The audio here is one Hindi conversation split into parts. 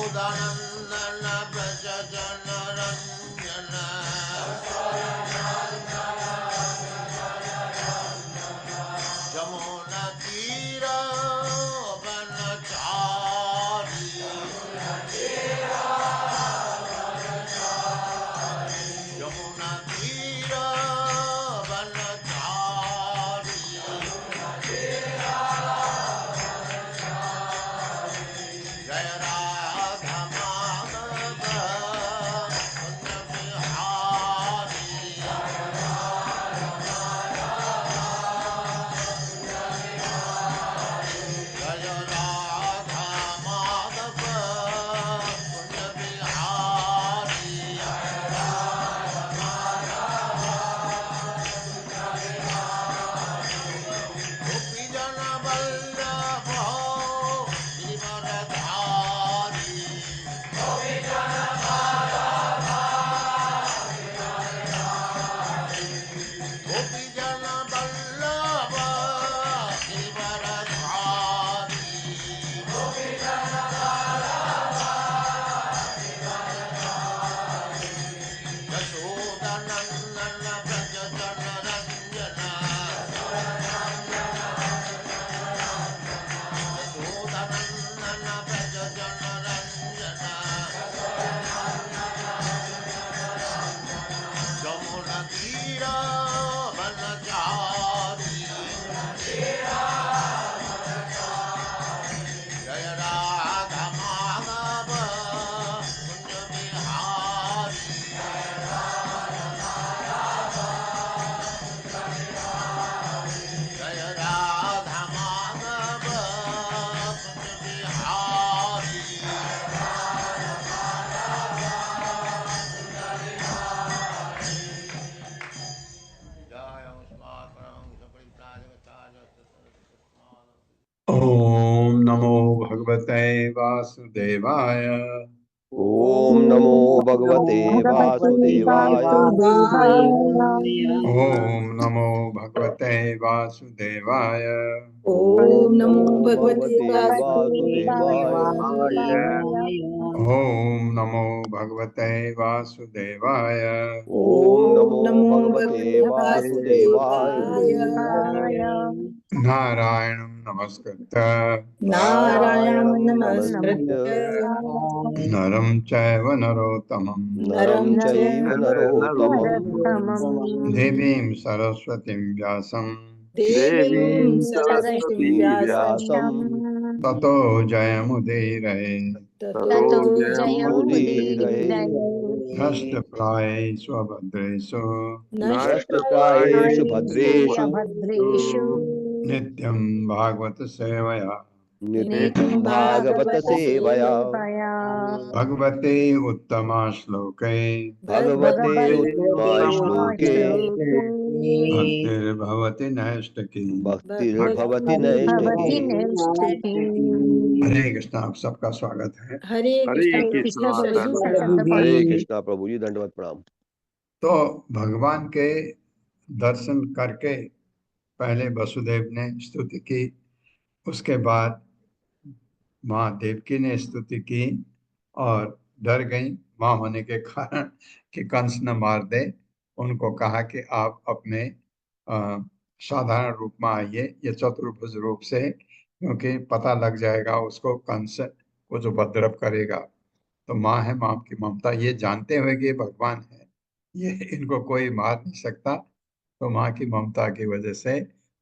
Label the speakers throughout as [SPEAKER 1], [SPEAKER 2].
[SPEAKER 1] यशोदानन्दन व्रज जनरञ्जन जमुना तीर वनचारी यमुना तीर वनचारी जय राधा माधव कुंज बिहारी जय राधा माधव कुंज बिहारी गोपी जन वल्लभ गिरिवरधारी गोपी जन वल्लभ गिरिवरधारी यशोदानन्दन व्रज जनरञ्जन यशोदानन्दन व्रज जनरञ्जन यमुना तीर वनचारी जय राधा माधव कुंज बिहारी जय राधा माधव कुंज बिहारी जय अस्मात् परमहंस परिव्राजकाचार्य
[SPEAKER 2] ओम नमो भगवते वासुदेवाय।
[SPEAKER 3] ओम नमो भगवते वासुदेवाय।
[SPEAKER 2] ओम नमो भगवते वासुदेवाय।
[SPEAKER 4] ओम नमो
[SPEAKER 3] भगवते
[SPEAKER 4] भगवते
[SPEAKER 3] वासुदेवाय।
[SPEAKER 2] ओम नमो भगवते वासुदेवाय।
[SPEAKER 3] ओम नमो
[SPEAKER 4] नमो
[SPEAKER 3] भगवते वासुदेवाय।
[SPEAKER 2] नारायणं नमस्कृत्य
[SPEAKER 4] नारायण
[SPEAKER 3] नमस्कृत्य
[SPEAKER 4] नमस्कृत्य
[SPEAKER 2] नरं चैव नरोत्तमं
[SPEAKER 3] नरं चैव नरोत्तमं
[SPEAKER 2] देवीं सरस्वतीं व्यासं
[SPEAKER 4] देवीं सरस्वतीं व्यासं
[SPEAKER 2] ततो जयमुदीरये।
[SPEAKER 4] ततो
[SPEAKER 3] जयमुदीरये।
[SPEAKER 2] नष्टप्रायेषु अभद्रेषु
[SPEAKER 3] नष्टप्रायेषु भद्रेषु
[SPEAKER 2] नित्यं भागवत सेवया
[SPEAKER 3] नित्यं भागवत सेवया
[SPEAKER 2] भगवते उत्तमा श्लोके
[SPEAKER 3] भगवते उत्तमा श्लोके
[SPEAKER 2] भक्तिर्भवति नैष्ठिकी।
[SPEAKER 3] भक्तिर्भवति नैष्ठिकी।
[SPEAKER 2] हरे कृष्ण। आप सबका स्वागत है।
[SPEAKER 4] हरे कृष्ण
[SPEAKER 3] हरे कृष्णा प्रभु जी, दंडवत प्रणाम।
[SPEAKER 2] तो भगवान के दर्शन करके पहले वसुदेव ने स्तुति की, उसके बाद माँ देवकी ने स्तुति की और डर गई माँ होने के कारण कि कंस न मार दे। उनको कहा कि आप अपने साधारण रूप में आइए, ये चतुर्भुज रूप से, क्योंकि पता लग जाएगा उसको कंस को जो उपद्रव करेगा। तो माँ है, माँ की ममता ये जानते हुए कि ये भगवान है, ये इनको कोई मार नहीं सकता। तो माँ की ममता की वजह से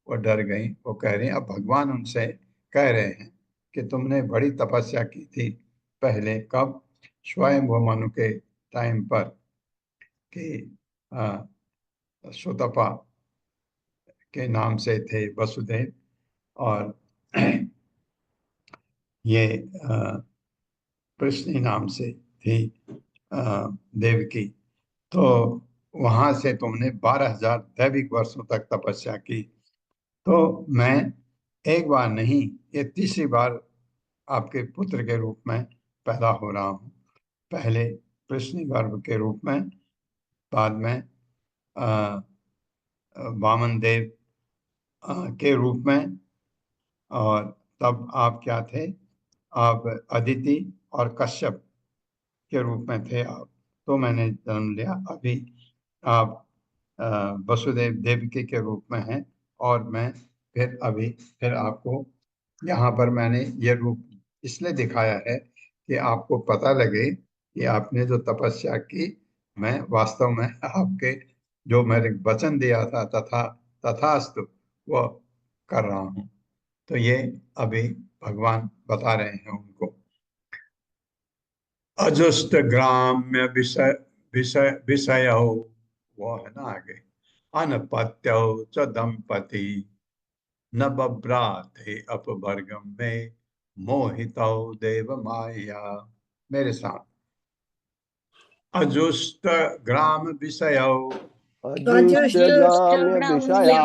[SPEAKER 2] वो डर गई। वो कह रही, अब भगवान उनसे कह रहे हैं कि तुमने बड़ी तपस्या की थी पहले, कब? स्वयं मनु के टाइम पर, कि सुतपा के नाम से थे वसुदेव, और ये प्रश्नि नाम से थी देवकी। तो वहां से तुमने 12,000 दैविक वर्षों तक तपस्या की। तो मैं एक बार नहीं, ये तीसरी बार आपके पुत्र के रूप में पैदा हो रहा हूँ। पहले कृष्ण गर्भ के रूप में, बाद में वामन देव के रूप में, और तब आप क्या थे? आप अदिति और कश्यप के रूप में थे आप, तो मैंने जन्म लिया। अभी आप वसुदेव देवकी के रूप में हैं, और मैं फिर आपको यहाँ पर मैंने ये रूप इसलिए दिखाया है कि आपको पता लगे कि आपने जो तपस्या की, मैं वास्तव में आपके जो मैंने वचन दिया था तथास्तु वो कर रहा हूँ। तो ये अभी भगवान बता रहे हैं उनको। अजुष्ट ग्राम्य विषय विषय विषय वो है ना आगे, अनपत्यो च दंपति न बभ्राते अपवर्गम में मोहितो देव माया। मेरे साथ, अजुष्ट ग्राम विषय
[SPEAKER 3] अजुष्ट ग्राम्य विषया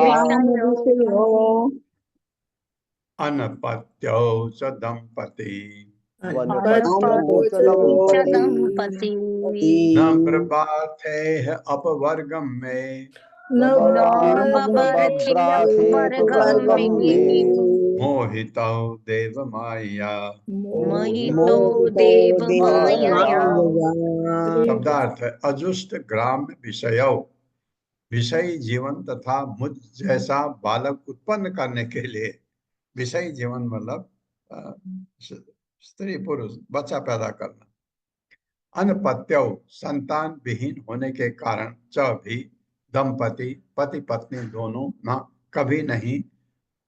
[SPEAKER 2] अनपत्यो च दंपति
[SPEAKER 3] वनपत्यो च दंपति
[SPEAKER 2] न प्रभाते अपवर्गम में
[SPEAKER 3] न बभ्राते अपवर्गम में
[SPEAKER 2] मोहितो देव माया।
[SPEAKER 4] मोहितो देव माया।
[SPEAKER 2] शब्दार्थ है अजुष्ट ग्राम विषयो, विषयी जीवन तथा मुझ जैसा बालक उत्पन्न करने के लिए, विषयी जीवन मतलब स्त्री पुरुष बच्चा पैदा करना, अनपत्यो संतान विहीन होने के कारण, च भी दंपति पति पत्नी दोनों न कभी नहीं,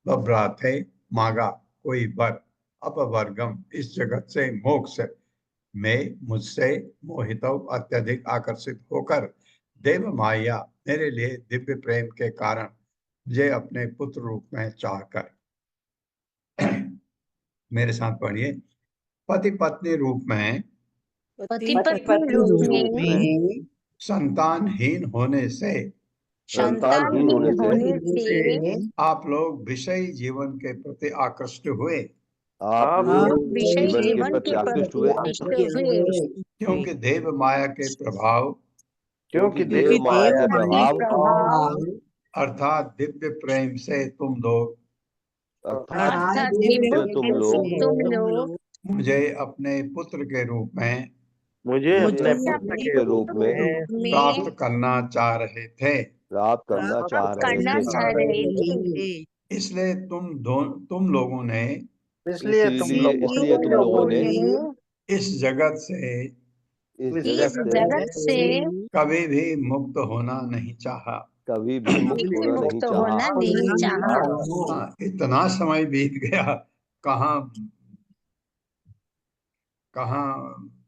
[SPEAKER 2] बभ्राते मांगा कोई वर, अपवर्गम इस जगत से मोक्ष में मुझसे मोहित अत्यधिक आकर्षित होकर, देव माया मेरे लिए दिव्य प्रेम के कारण मुझे अपने पुत्र रूप में चाहकर। मेरे साथ पढ़िए, पति पत्नी रूप में
[SPEAKER 4] पति पत्नी रूप में
[SPEAKER 2] संतानहीन होने से
[SPEAKER 3] संतानहीन होने से
[SPEAKER 2] आप लोग विषयी जीवन के प्रति आकृष्ट हुए,
[SPEAKER 3] आप लोग
[SPEAKER 4] विषय
[SPEAKER 3] जीवन के प्रति आकृष्ट हुए,
[SPEAKER 2] क्योंकि देव माया के प्रभाव
[SPEAKER 3] क्योंकि देव माया के प्रभाव
[SPEAKER 2] अर्थात दिव्य प्रेम से तुम लोग
[SPEAKER 3] अर्थात दिव्य तुम लोग
[SPEAKER 2] मुझे अपने पुत्र के रूप में
[SPEAKER 3] मुझे अपने पुत्र के रूप में
[SPEAKER 2] प्राप्त करना चाह रहे थे,
[SPEAKER 3] प्राप्त करना चाह रहे थे।
[SPEAKER 2] इसलिए तुम लोगों ने
[SPEAKER 3] इसलिए तुम लोगों ने
[SPEAKER 2] इस जगत से कभी भी मुक्त होना नहीं चाहा।
[SPEAKER 3] कभी भी मुक्त होना नहीं चाहा।
[SPEAKER 2] हाँ, इतना समय बीत गया, कहाँ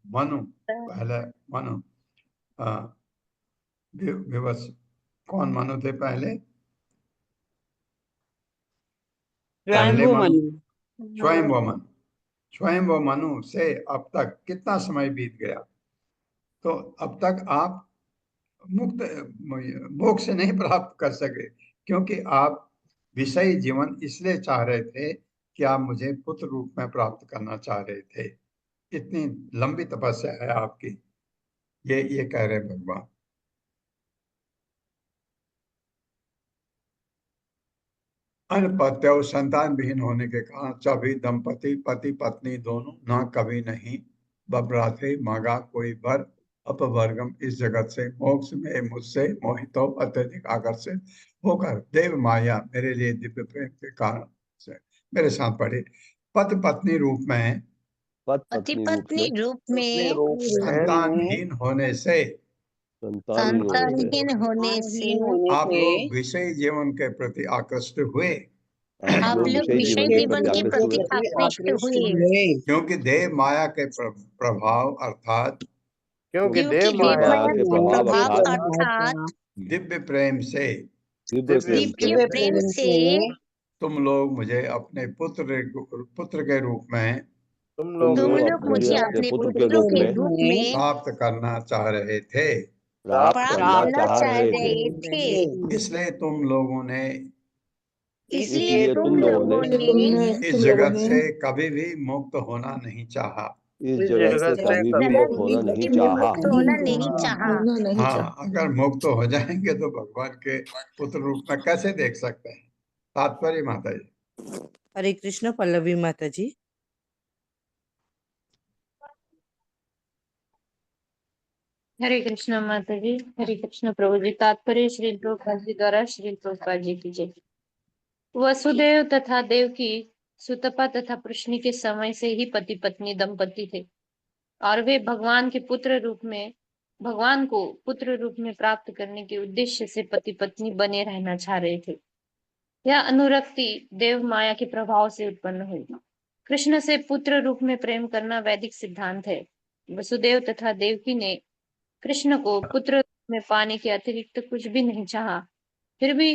[SPEAKER 2] मनु, पहले मनु, विवश कौन मनु थे पहले? स्वयं मनु से अब तक कितना समय बीत गया। तो अब तक आप मोक्ष नहीं प्राप्त कर सके, क्योंकि आप विषयी जीवन इसलिए चाह रहे थे कि आप मुझे पुत्र रूप में प्राप्त करना चाह रहे थे। इतनी लंबी तपस्या है आपकी, ये कह रहे भगवान। अनपत्यो संतान विहीन होने के कारण सभी दंपति पति पत्नी दोनों न कभी नहीं बभ्राते मांगा कोई वर, अपवर्गम इस जगत से मोक्ष में मुझसे मोहित अत्यधिक आकर्षित होकर, देव माया मेरे लिए दिव्य प्रेम के कारण से। मेरे साथ पढ़े, पति पत्नी रूप में संतानहीन होने से आप लोग विषयी जीवन के प्रति आकृष्ट हुए, क्योंकि देव माया के प्रभाव अर्थात दिव्य प्रेम से तुम लोग मुझे अपने पुत्र के रूप में प्राप्त करना चाह रहे थे। इसलिए तुम लोगों ने इस जगत से कभी भी मुक्त होना नहीं चाहा। हाँ, अगर मुक्त हो जाएंगे तो भगवान के पुत्र रूप में कैसे देख सकते हैं? तात्पर्य माता जी।
[SPEAKER 5] हरे कृष्ण। पल्लवी माता जी। हरे कृष्ण माता जी। हरे कृष्ण प्रभु जी। तात्पर्य श्री प्रभुपाद जी द्वारा श्री प्रभुपाद जी की जय। वसुदेव तथा देवकी सुतपा तथा प्रश्नि के समय से ही पति पत्नी दंपति थे और वे भगवान को पुत्र रूप में प्राप्त करने के उद्देश्य से पति पत्नी बने रहना चाह रहे थे। यह अनुरक्ति देव माया के प्रभाव से उत्पन्न हुई। कृष्ण से पुत्र रूप में प्रेम करना वैदिक सिद्धांत है। वसुदेव तथा देवकी ने कृष्ण को पुत्र रूप में पाने के अतिरिक्त कुछ भी नहीं चाहा। फिर भी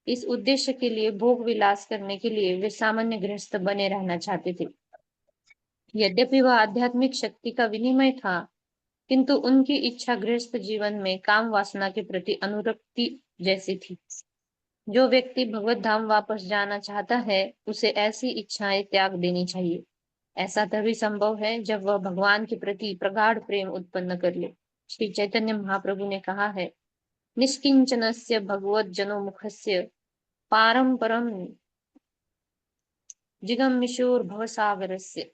[SPEAKER 5] इस उद्देश्य के लिए भोग विलास करने के लिए वे सामान्य गृहस्थ बने रहना चाहते थे। यद्यपि वह आध्यात्मिक शक्ति का विनिमय था, किंतु उनकी इच्छा गृहस्थ जीवन में काम वासना के प्रति अनुरक्ति जैसी थी। जो व्यक्ति भगवत धाम वापस जाना चाहता है, उसे ऐसी इच्छाएं त्याग देनी चाहिए। ऐसा तभी संभव है जब वह भगवान के प्रति प्रगाढ़ प्रेम उत्पन्न कर ले। श्री चैतन्य महाप्रभु ने कहा है, निष्किंचनस्य भगवज्जनो मुखस्य पारम परम जिगमिशोर भवसागरस्य।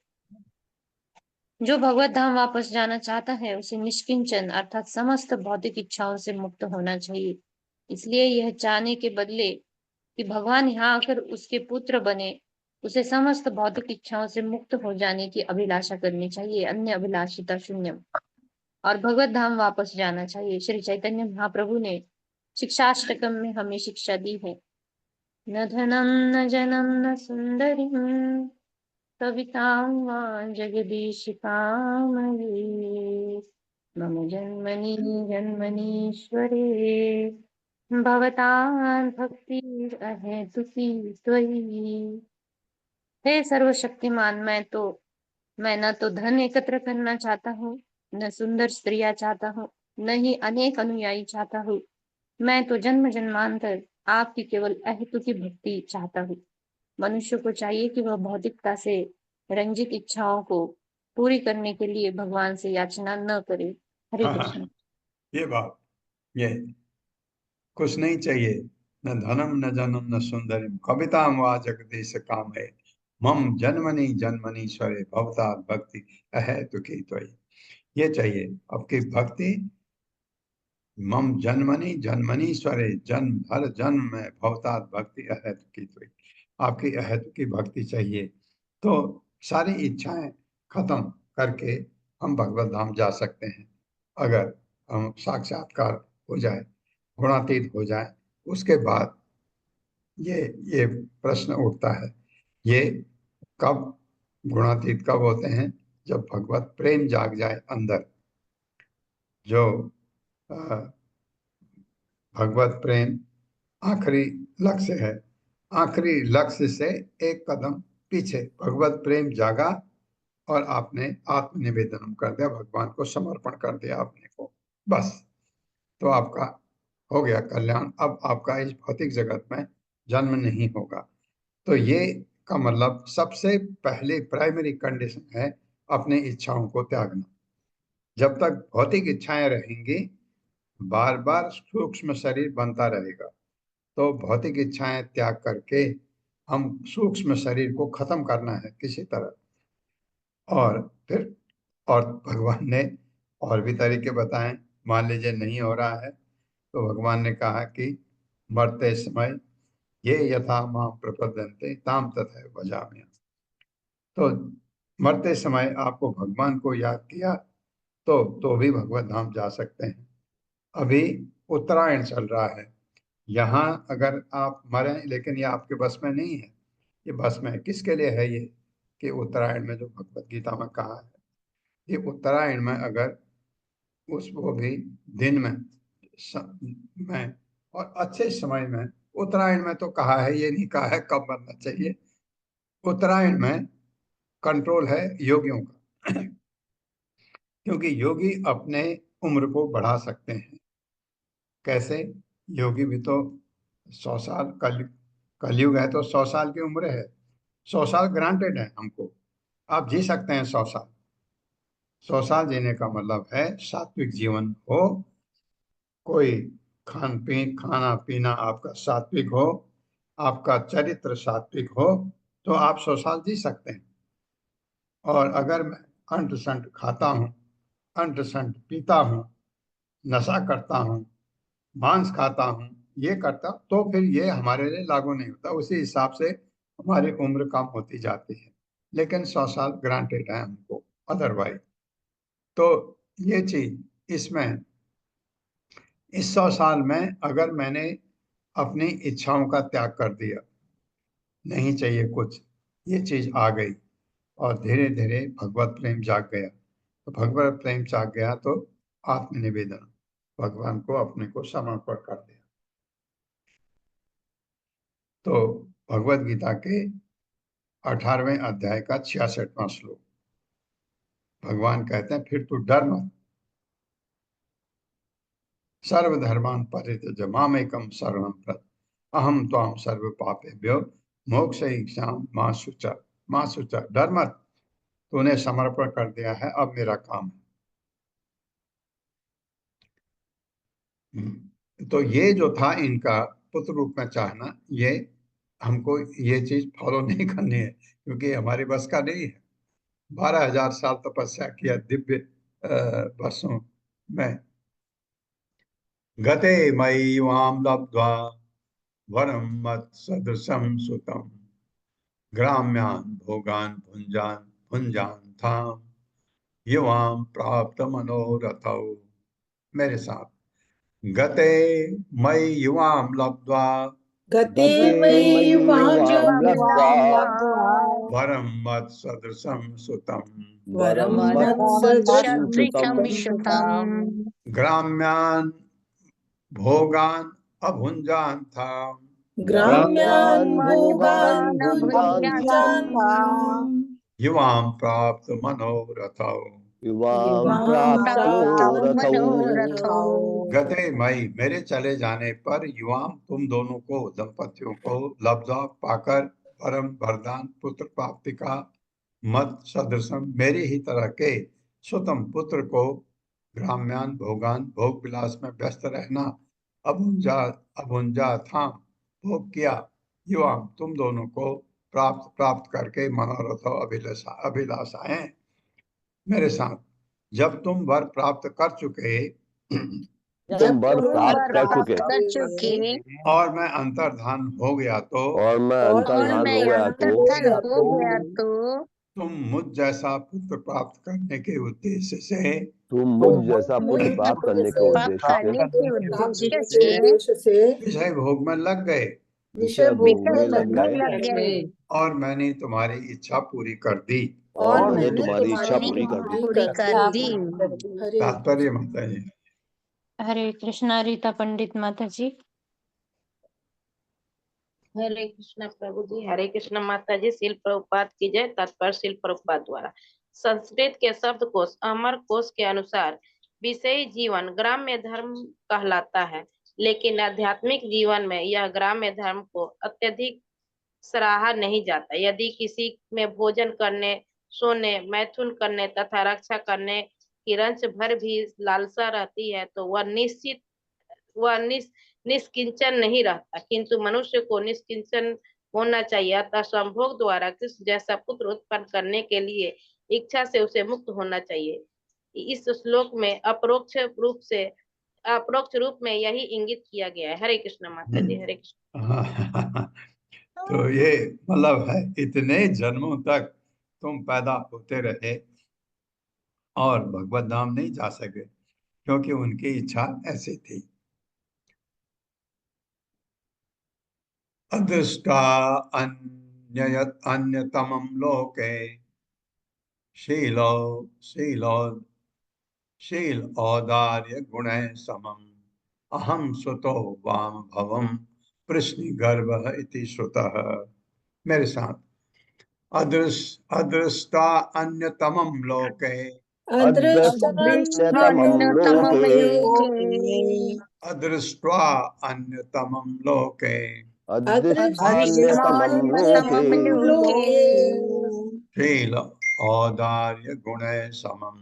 [SPEAKER 5] जो भगवत धाम वापस जाना चाहता है, उसे निष्किंचन अर्थात समस्त भौतिक इच्छाओं से मुक्त होना चाहिए। इसलिए यह चाहने के बदले कि भगवान यहाँ आकर उसके पुत्र बने, उसे समस्त भौतिक इच्छाओं से मुक्त हो जाने की अभिलाषा करनी चाहिए, अन्य अभिलाषिता शून्यम, और भगवत धाम वापस जाना चाहिए। श्री चैतन्य महाप्रभु ने शिक्षाष्टकम में हमें शिक्षा दी है, न धनम न जनम न सुंदरी कवितां वा जगदीशिकामये मम जन्मनि जन्मनीश्वरे भवतां भक्ति अहेतुकी त्वयि। हे सर्वशक्तिमान, मैं न तो धन एकत्र करना चाहता हूँ, न सुंदर स्त्रियां चाहता हूँ, न ही अनेक अनुयायी चाहता हूँ। मैं तो जन्म जन्मांतर आपकी केवल अहेतुकी भक्ति चाहता हूँ। मनुष्य को चाहिए कि वह भौतिकता से रंजित इच्छाओं को पूरी करने के लिए भगवान से याचना न करे। हरे
[SPEAKER 2] हाँ,
[SPEAKER 5] कृष्ण।
[SPEAKER 2] ये बात, ये कुछ नहीं चाहिए, न धनम न जनम न सुंदरी कविता वा जगदीश काम है मम जन्मनि जन्मनीश्वरे भवता भक्ति अहेतुकी त्वयि। ये चाहिए आपकी भक्ति, मम जन्मनि जन्मनीश्वरे, जन्म हर जन्म में भवता भक्ति अहेतुकी त्वयि। आपकी अहेतुकी भक्ति चाहिए तो सारी इच्छाएं खत्म करके हम भगवत धाम जा सकते हैं। अगर हम साक्षात्कार हो जाए, गुणातीत हो जाए, उसके बाद ये प्रश्न उठता है, ये कब गुणातीत कब होते हैं? जब भगवत प्रेम जाग जाए अंदर। जो भगवत प्रेम आखिरी लक्ष्य है, आखिरी लक्ष्य से एक कदम पीछे भगवत प्रेम जागा और आपने आत्मनिवेदन कर दिया, भगवान को समर्पण कर दिया अपने को, बस तो आपका हो गया कल्याण। अब आपका इस भौतिक जगत में जन्म नहीं होगा। तो ये का मतलब सबसे पहले प्राइमरी कंडीशन है अपनी इच्छाओं को त्यागना। जब तक भौतिक इच्छाएं रहेंगी, बार बार सूक्ष्म शरीर बनता रहेगा। तो भौतिक इच्छाएं त्याग करके हम सूक्ष्म शरीर को खत्म करना है किसी तरह। और फिर और भगवान ने और भी तरीके बताए। मान लीजिए नहीं हो रहा है तो भगवान ने कहा कि मरते समय ये यथा मां प्रपद्यन्ते ताम तथैव भजामि। तो मरते समय आपको भगवान को याद किया तो भी भगवत धाम जा सकते हैं। अभी उत्तरायण चल रहा है, यहाँ अगर आप मरें, लेकिन ये आपके बस में नहीं है। ये बस में किसके लिए है? ये कि उत्तरायण में जो भगवत गीता में कहा है, ये उत्तरायण में अगर उसको भी दिन में में और अच्छे समय में, उत्तरायण में तो कहा है, ये नहीं कहा है कब मरना चाहिए। उत्तरायण में कंट्रोल है योगियों का क्योंकि योगी अपने उम्र को बढ़ा सकते हैं। कैसे? योगी भी तो 100 साल, कलयुग है तो 100 साल की उम्र है। 100 साल ग्रांटेड है हमको, आप जी सकते हैं 100 साल। 100 साल जीने का मतलब है सात्विक जीवन हो, कोई खाना पीना आपका सात्विक हो, आपका चरित्र सात्विक हो, तो आप 100 साल जी सकते हैं। और अगर मैं अंट संट खाता हूँ, अंट संट पीता हूँ, नशा करता हूँ, मांस खाता हूँ, ये करता, तो फिर ये हमारे लिए लागू नहीं होता। उसी हिसाब से हमारी उम्र कम होती जाती है, लेकिन 100 साल ग्रांटेड है हमको अदरवाइज। तो ये चीज इसमें, इस 100 साल में अगर मैंने अपनी इच्छाओं का त्याग कर दिया, नहीं चाहिए कुछ, ये चीज आ गई, और धीरे धीरे भगवत प्रेम जाग गया, तो भगवत प्रेम जाग गया तो आत्मनिवेदन, भगवान को अपने को समर्पण कर दिया। तो भगवत गीता के 18वें अध्याय का 66वां श्लोक, भगवान कहते हैं फिर तू डर मत, सर्वधर्मान् परित्यज्य मामेकं शरणं व्रज अहम त्वां सर्व पापेभ्यो मोक्षयिष्यामि मा शुचः। मां शुचः, डर मत, तूने समर्पण कर दिया है, अब मेरा काम है। तो ये जो था इनका पुत्र रूप में चाहना, ये हमको ये चीज फॉलो नहीं करनी है, क्योंकि हमारे बस का नहीं है। 12,000 साल तपस्या किया दिव्य वर्षों में। गते मयि वाम लब्ध्वा वरम मत सदृशम सुतम ग्राम्यान भोगान भुंजान भुंजान थाम युवाम प्राप्त मनोरथौ। मेरे साथ, गते मयि युवाम लब्ध्वा
[SPEAKER 4] गते
[SPEAKER 3] मयि युवां लब्ध्वा
[SPEAKER 2] वरम मत सदृशम सुतम
[SPEAKER 3] वरं
[SPEAKER 4] वरमत्सदृशं
[SPEAKER 3] मत्सदृशं
[SPEAKER 4] सुतं
[SPEAKER 2] ग्राम्यान भोगान अभुंजान था
[SPEAKER 4] ग्राम्यान्
[SPEAKER 3] ग्राम्यान्
[SPEAKER 4] भोगान्
[SPEAKER 3] भोगान्
[SPEAKER 4] भुञ्जान्
[SPEAKER 2] युवाम प्राप्त मनोरथौ।
[SPEAKER 3] युवां
[SPEAKER 4] युवां
[SPEAKER 3] प्राप्त
[SPEAKER 4] प्राप्त
[SPEAKER 3] मनोरथौ।
[SPEAKER 4] मनोरथौ।
[SPEAKER 2] गते मई, मेरे चले जाने पर, युवाम, तुम दोनों को, दंपतियों को, लब्धा, पाकर, परम वरदान पुत्र प्राप्ति का, मत सदृशम, मेरी ही तरह के, सुतम पुत्र को, ग्राम्यान भोगान, भोग विलास में व्यस्त रहना, अभुंजा अभुंजा था, भोग किया, युवाम, तुम दोनों को प्राप्त प्राप्त करके मनोरथ अभिलाषाएं मेरे साथ। जब तुम वर प्राप्त कर चुके
[SPEAKER 3] तुम वर प्राप्त कर
[SPEAKER 4] प्राप्त
[SPEAKER 3] चुके
[SPEAKER 4] कर चुके
[SPEAKER 2] और मैं अंतर्धान हो गया तो
[SPEAKER 3] और मैं
[SPEAKER 4] और
[SPEAKER 3] अंतर्धान
[SPEAKER 4] मैं
[SPEAKER 3] हो गया
[SPEAKER 4] अंतर्धान
[SPEAKER 3] तो
[SPEAKER 4] हो गया तो
[SPEAKER 2] तुम मुझ जैसा पुत्र प्राप्त करने के उद्देश्य से
[SPEAKER 3] तुम मुझ जैसा
[SPEAKER 4] मुझ
[SPEAKER 3] पुत्र प्राप्त करने के
[SPEAKER 4] प्राप्त
[SPEAKER 3] उद्देश्य
[SPEAKER 4] करने
[SPEAKER 3] से
[SPEAKER 4] के उद्देश्य से
[SPEAKER 2] विषय भोग में लग गए,
[SPEAKER 3] विषय भोग में लग
[SPEAKER 4] विषय
[SPEAKER 3] गए
[SPEAKER 4] लग गए
[SPEAKER 2] और मैंने तुम्हारी इच्छा पूरी कर दी।
[SPEAKER 3] और मैंने तुम्हारी इच्छा
[SPEAKER 4] तुम्हारी
[SPEAKER 3] पूरी कर दी।
[SPEAKER 4] पूरी कर दी।
[SPEAKER 2] तात्पर्य माता जी,
[SPEAKER 5] हरे कृष्णा रीता पंडित माता जी।
[SPEAKER 6] हरे कृष्णा प्रभु जी। हरे कृष्णा माता जी। शिल प्रभुपाद की जय। तत्पर शिल प्रभुपाद द्वारा। संस्कृत के शब्द कोश अमर कोश के अनुसार विषयी जीवन ग्राम्य धर्म कहलाता है, लेकिन आध्यात्मिक जीवन में यह ग्राम्य धर्म को अत्यधिक सराहा नहीं जाता। यदि किसी में भोजन करने, सोने, मैथुन करने तथा रक्षा करने की रंच भर भी लालसा रहती है तो वह निष्किंचन नहीं रहता, किंतु मनुष्य को निष्किंचन होना चाहिए। अतः संभोग द्वारा कृष्ण जैसा पुत्र उत्पन्न करने के लिए इच्छा से उसे मुक्त होना चाहिए। इस श्लोक में अपरोक्ष रूप में यही इंगित किया गया है। हरे कृष्ण माता जी। हरे कृष्ण।
[SPEAKER 2] तो ये मतलब है, इतने जन्मों तक तुम पैदा होते रहे और भगवत धाम नहीं जा सके, क्योंकि उनकी इच्छा ऐसी थी। अदृष्टा अन्यतमं लोके शीलो शीलो शील औदार्य गुण समम अहम सुतो वाम भवम प्रश्नि गर्भ इति श्रुतः। मेरे साथ, अदृष्टा अन्यतमं लोके
[SPEAKER 3] अदृष्टतमं
[SPEAKER 4] दृष्टान्यतमं
[SPEAKER 3] लोके
[SPEAKER 4] लोके
[SPEAKER 2] अदृष्ट्वा अन्यतमं लोके
[SPEAKER 3] अदृष्टान्यतमं लोके
[SPEAKER 4] अदृष्टान्यतमं लोके
[SPEAKER 2] शील औदार्य गुण समम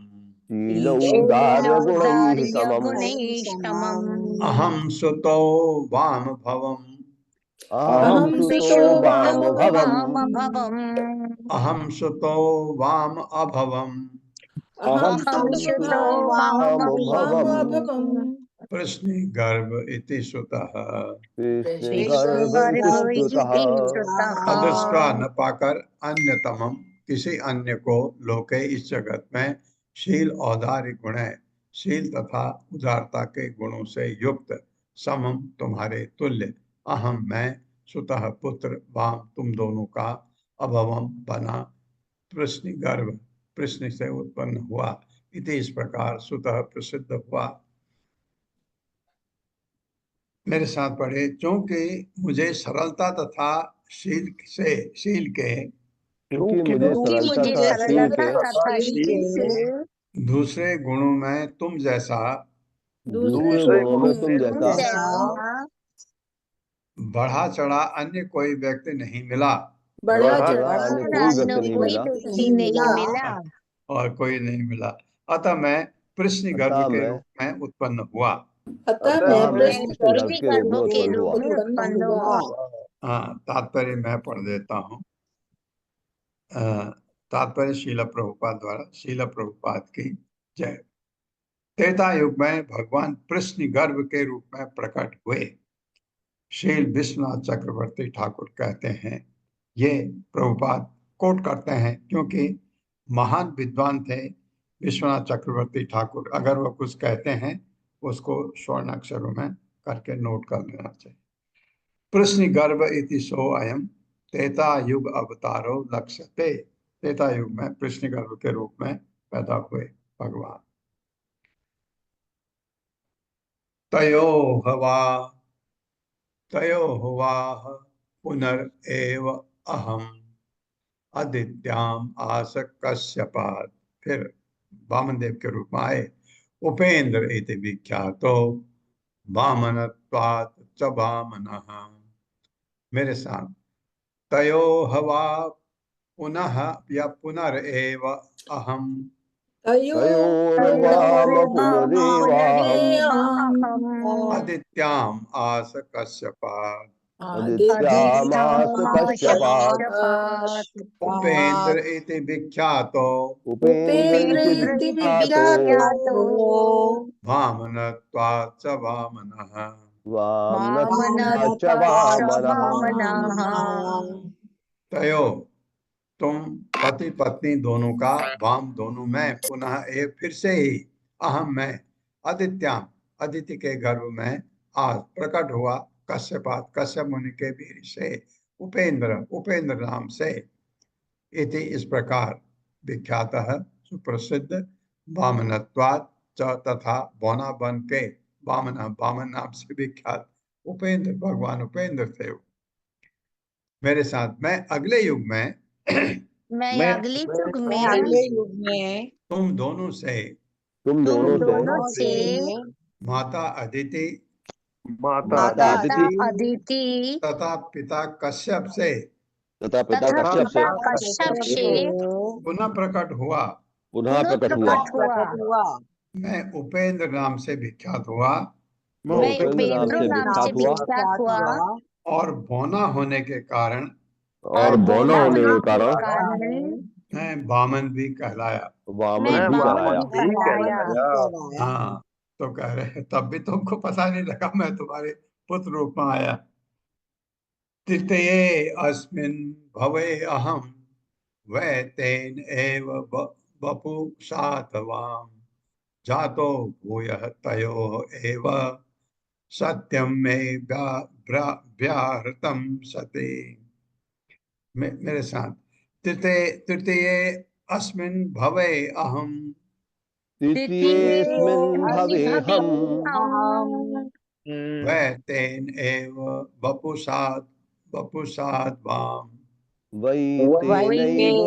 [SPEAKER 3] शीलौदार्य गुणैः समम्
[SPEAKER 4] गुणैष्टमम्
[SPEAKER 2] अहम सुतो वाम भवम
[SPEAKER 3] अहं
[SPEAKER 4] अहं
[SPEAKER 3] सुतो
[SPEAKER 4] सुतो
[SPEAKER 3] वामभवम्
[SPEAKER 4] वामभवम्
[SPEAKER 2] अहम सुतो वाम अभवम
[SPEAKER 4] अहं
[SPEAKER 3] अहं
[SPEAKER 4] सुतो
[SPEAKER 3] सुतो
[SPEAKER 4] वामभवम्
[SPEAKER 3] वामभवम्
[SPEAKER 2] प्रश्नि गर्भ इति श्रुतः।
[SPEAKER 3] कृष्णगर्भ
[SPEAKER 4] गर्भ
[SPEAKER 3] इति
[SPEAKER 4] इति
[SPEAKER 3] श्रुतः।
[SPEAKER 4] श्रुतः।
[SPEAKER 2] तदुष्का न पाकर अन्यतमम किसी अन्य को लोके इस जगत में शील औदार्य गुण शील तथा उदारता के गुणों से युक्त समम तुम्हारे तुल्य अहम मैं सुतः पुत्र वाम तुम दोनों का अभवम बना प्रश्नि गर्भ प्रश्न से उत्पन्न हुआ इति इस प्रकार सुतः प्रसिद्ध हुआ। मेरे साथ पढ़े, क्योंकि मुझे सरलता तथा शील के
[SPEAKER 3] क्योंकि मुझे
[SPEAKER 4] क्योंकि
[SPEAKER 3] सरलता
[SPEAKER 4] मुझे
[SPEAKER 3] था शील के
[SPEAKER 4] सरलता तथा शील के
[SPEAKER 2] दूसरे गुणों में तुम जैसा
[SPEAKER 3] दूसरे गुणों में तुम
[SPEAKER 4] तुम
[SPEAKER 3] जैसा
[SPEAKER 4] जैसा
[SPEAKER 2] बढ़ा चढ़ा अन्य कोई व्यक्ति नहीं मिला
[SPEAKER 3] बढ़ा चढ़ा अन्य
[SPEAKER 4] और
[SPEAKER 3] कोई व्यक्ति
[SPEAKER 4] अन्य
[SPEAKER 3] नहीं
[SPEAKER 4] कोई
[SPEAKER 3] मिला।
[SPEAKER 4] व्यक्ति नहीं मिला।
[SPEAKER 2] और कोई नहीं मिला। अतः मैं प्रश्न गर्भ
[SPEAKER 3] अतः
[SPEAKER 2] के
[SPEAKER 3] मैं
[SPEAKER 2] रूप में उत्पन्न हुआ।
[SPEAKER 3] अतः मैं
[SPEAKER 4] मैं
[SPEAKER 3] कृष्णगर्भ
[SPEAKER 4] कृष्ण
[SPEAKER 3] के रूप में
[SPEAKER 4] गर्भ के
[SPEAKER 3] उत्पन्न
[SPEAKER 4] रूप
[SPEAKER 3] हुआ।
[SPEAKER 4] में उत्पन्न हुआ।
[SPEAKER 2] हाँ, तात्पर्य मैं पढ़ देता हूँ। तात्पर्य शीला प्रभुपाद द्वारा। शीला प्रभुपाद की जय। त्रेता युग में भगवान कृष्ण गर्भ के रूप में प्रकट हुए। शील विश्वनाथ चक्रवर्ती ठाकुर कहते हैं, ये प्रभुपाद कोट करते हैं क्योंकि महान विद्वान थे विश्वनाथ चक्रवर्ती ठाकुर। अगर वो कुछ कहते हैं उसको स्वर्ण अक्षरों में करके नोट कर लेना चाहिए। प्रश्न गर्भ इति सो अयम त्रेता युग अवतारो लक्ष्यते। त्रेता युग में कृष्ण गर्भ के रूप में पैदा हुए भगवान। तयो हवा पुनरेव अहम आदित्याम आस कश्यपाद। फिर वामन देव के रूप में आए। उपेंद्र इति विख्यातो वामनत्वात् च वामनः। मेरे साथ तयो हवा पुनः या पुनरेव अहम
[SPEAKER 3] तयोर्वाम पुनरेवाहम्
[SPEAKER 2] आदित्याम आस कश्यपाद।
[SPEAKER 3] आदित्यामास कश्यपात्।
[SPEAKER 2] उपेंद्र इति विख्यातो
[SPEAKER 3] उपेन्द्र इति
[SPEAKER 4] उपेन्द्र इति
[SPEAKER 3] विख्यातो
[SPEAKER 4] विख्यातो
[SPEAKER 2] वामनत्वात् च वामनः।
[SPEAKER 3] वामनत्वाच्च
[SPEAKER 4] वामनत्वाच्च
[SPEAKER 3] वामनः।
[SPEAKER 4] वामनः।
[SPEAKER 2] तयो तुम पति पत्नी दोनों का वाम दोनों में पुनः एक फिर से ही अहम मैं आदित्याम अदिति के गर्भ में आज प्रकट हुआ कश्यपात कश्यप मुनि के वीर से उपेंद्र उपेंद्र नाम से इति इस प्रकार विख्यात है सुप्रसिद्ध वामनत्वात् च तथा बौना बन के वामन वामन नाम से विख्यात उपेंद्र भगवान उपेंद्र थे। मेरे साथ मैं अगले युग में
[SPEAKER 4] मैं अगले युग में
[SPEAKER 2] तुम दोनों से
[SPEAKER 3] तुम
[SPEAKER 4] तुम
[SPEAKER 3] दोनों
[SPEAKER 4] दोनों
[SPEAKER 3] से
[SPEAKER 4] से
[SPEAKER 2] माता अदिति
[SPEAKER 3] माता
[SPEAKER 4] माता
[SPEAKER 3] अदिति
[SPEAKER 4] अदिति
[SPEAKER 2] तथा पिता कश्यप से
[SPEAKER 3] तथा पिता
[SPEAKER 4] तथा
[SPEAKER 3] कश्यप से
[SPEAKER 4] पिता कश्यप से
[SPEAKER 2] पुनः प्रकट हुआ।
[SPEAKER 3] पुनः प्रकट हुआ।
[SPEAKER 4] हुआ।
[SPEAKER 2] मैं उपेंद्र नाम से विख्यात हुआ
[SPEAKER 3] मैं
[SPEAKER 4] मैं
[SPEAKER 3] उपेंद्र नाम
[SPEAKER 4] उपेंद्र
[SPEAKER 3] से
[SPEAKER 4] नाम से
[SPEAKER 3] विख्यात हुआ
[SPEAKER 4] विख्यात हुआ
[SPEAKER 2] और बौना होने के कारण
[SPEAKER 3] और बौना
[SPEAKER 4] बौना
[SPEAKER 3] होने के
[SPEAKER 4] के
[SPEAKER 3] कारण
[SPEAKER 4] कारण
[SPEAKER 2] मैं वामन भी कहलाया।
[SPEAKER 3] वामन
[SPEAKER 4] मैं
[SPEAKER 3] भी
[SPEAKER 4] वामन
[SPEAKER 3] कहलाया।
[SPEAKER 4] भी कहलाया।
[SPEAKER 2] हाँ, तो कह रहे तब भी तुमको पता नहीं लगा मैं तुम्हारे पुत्र रूप में आया। तृतीये अस्मिन् भवे अहम वै तेन एव वपुषात् वाम जातो भूयः तयोः एव सत्यम में व्याहृतम सते। मेरे साथ तृतीय अस्मिन् भवे अहम
[SPEAKER 3] तृतीयेऽस्मिन् भवे हम
[SPEAKER 2] वै तेन एव वपुषात् वाम
[SPEAKER 3] वै तेनैव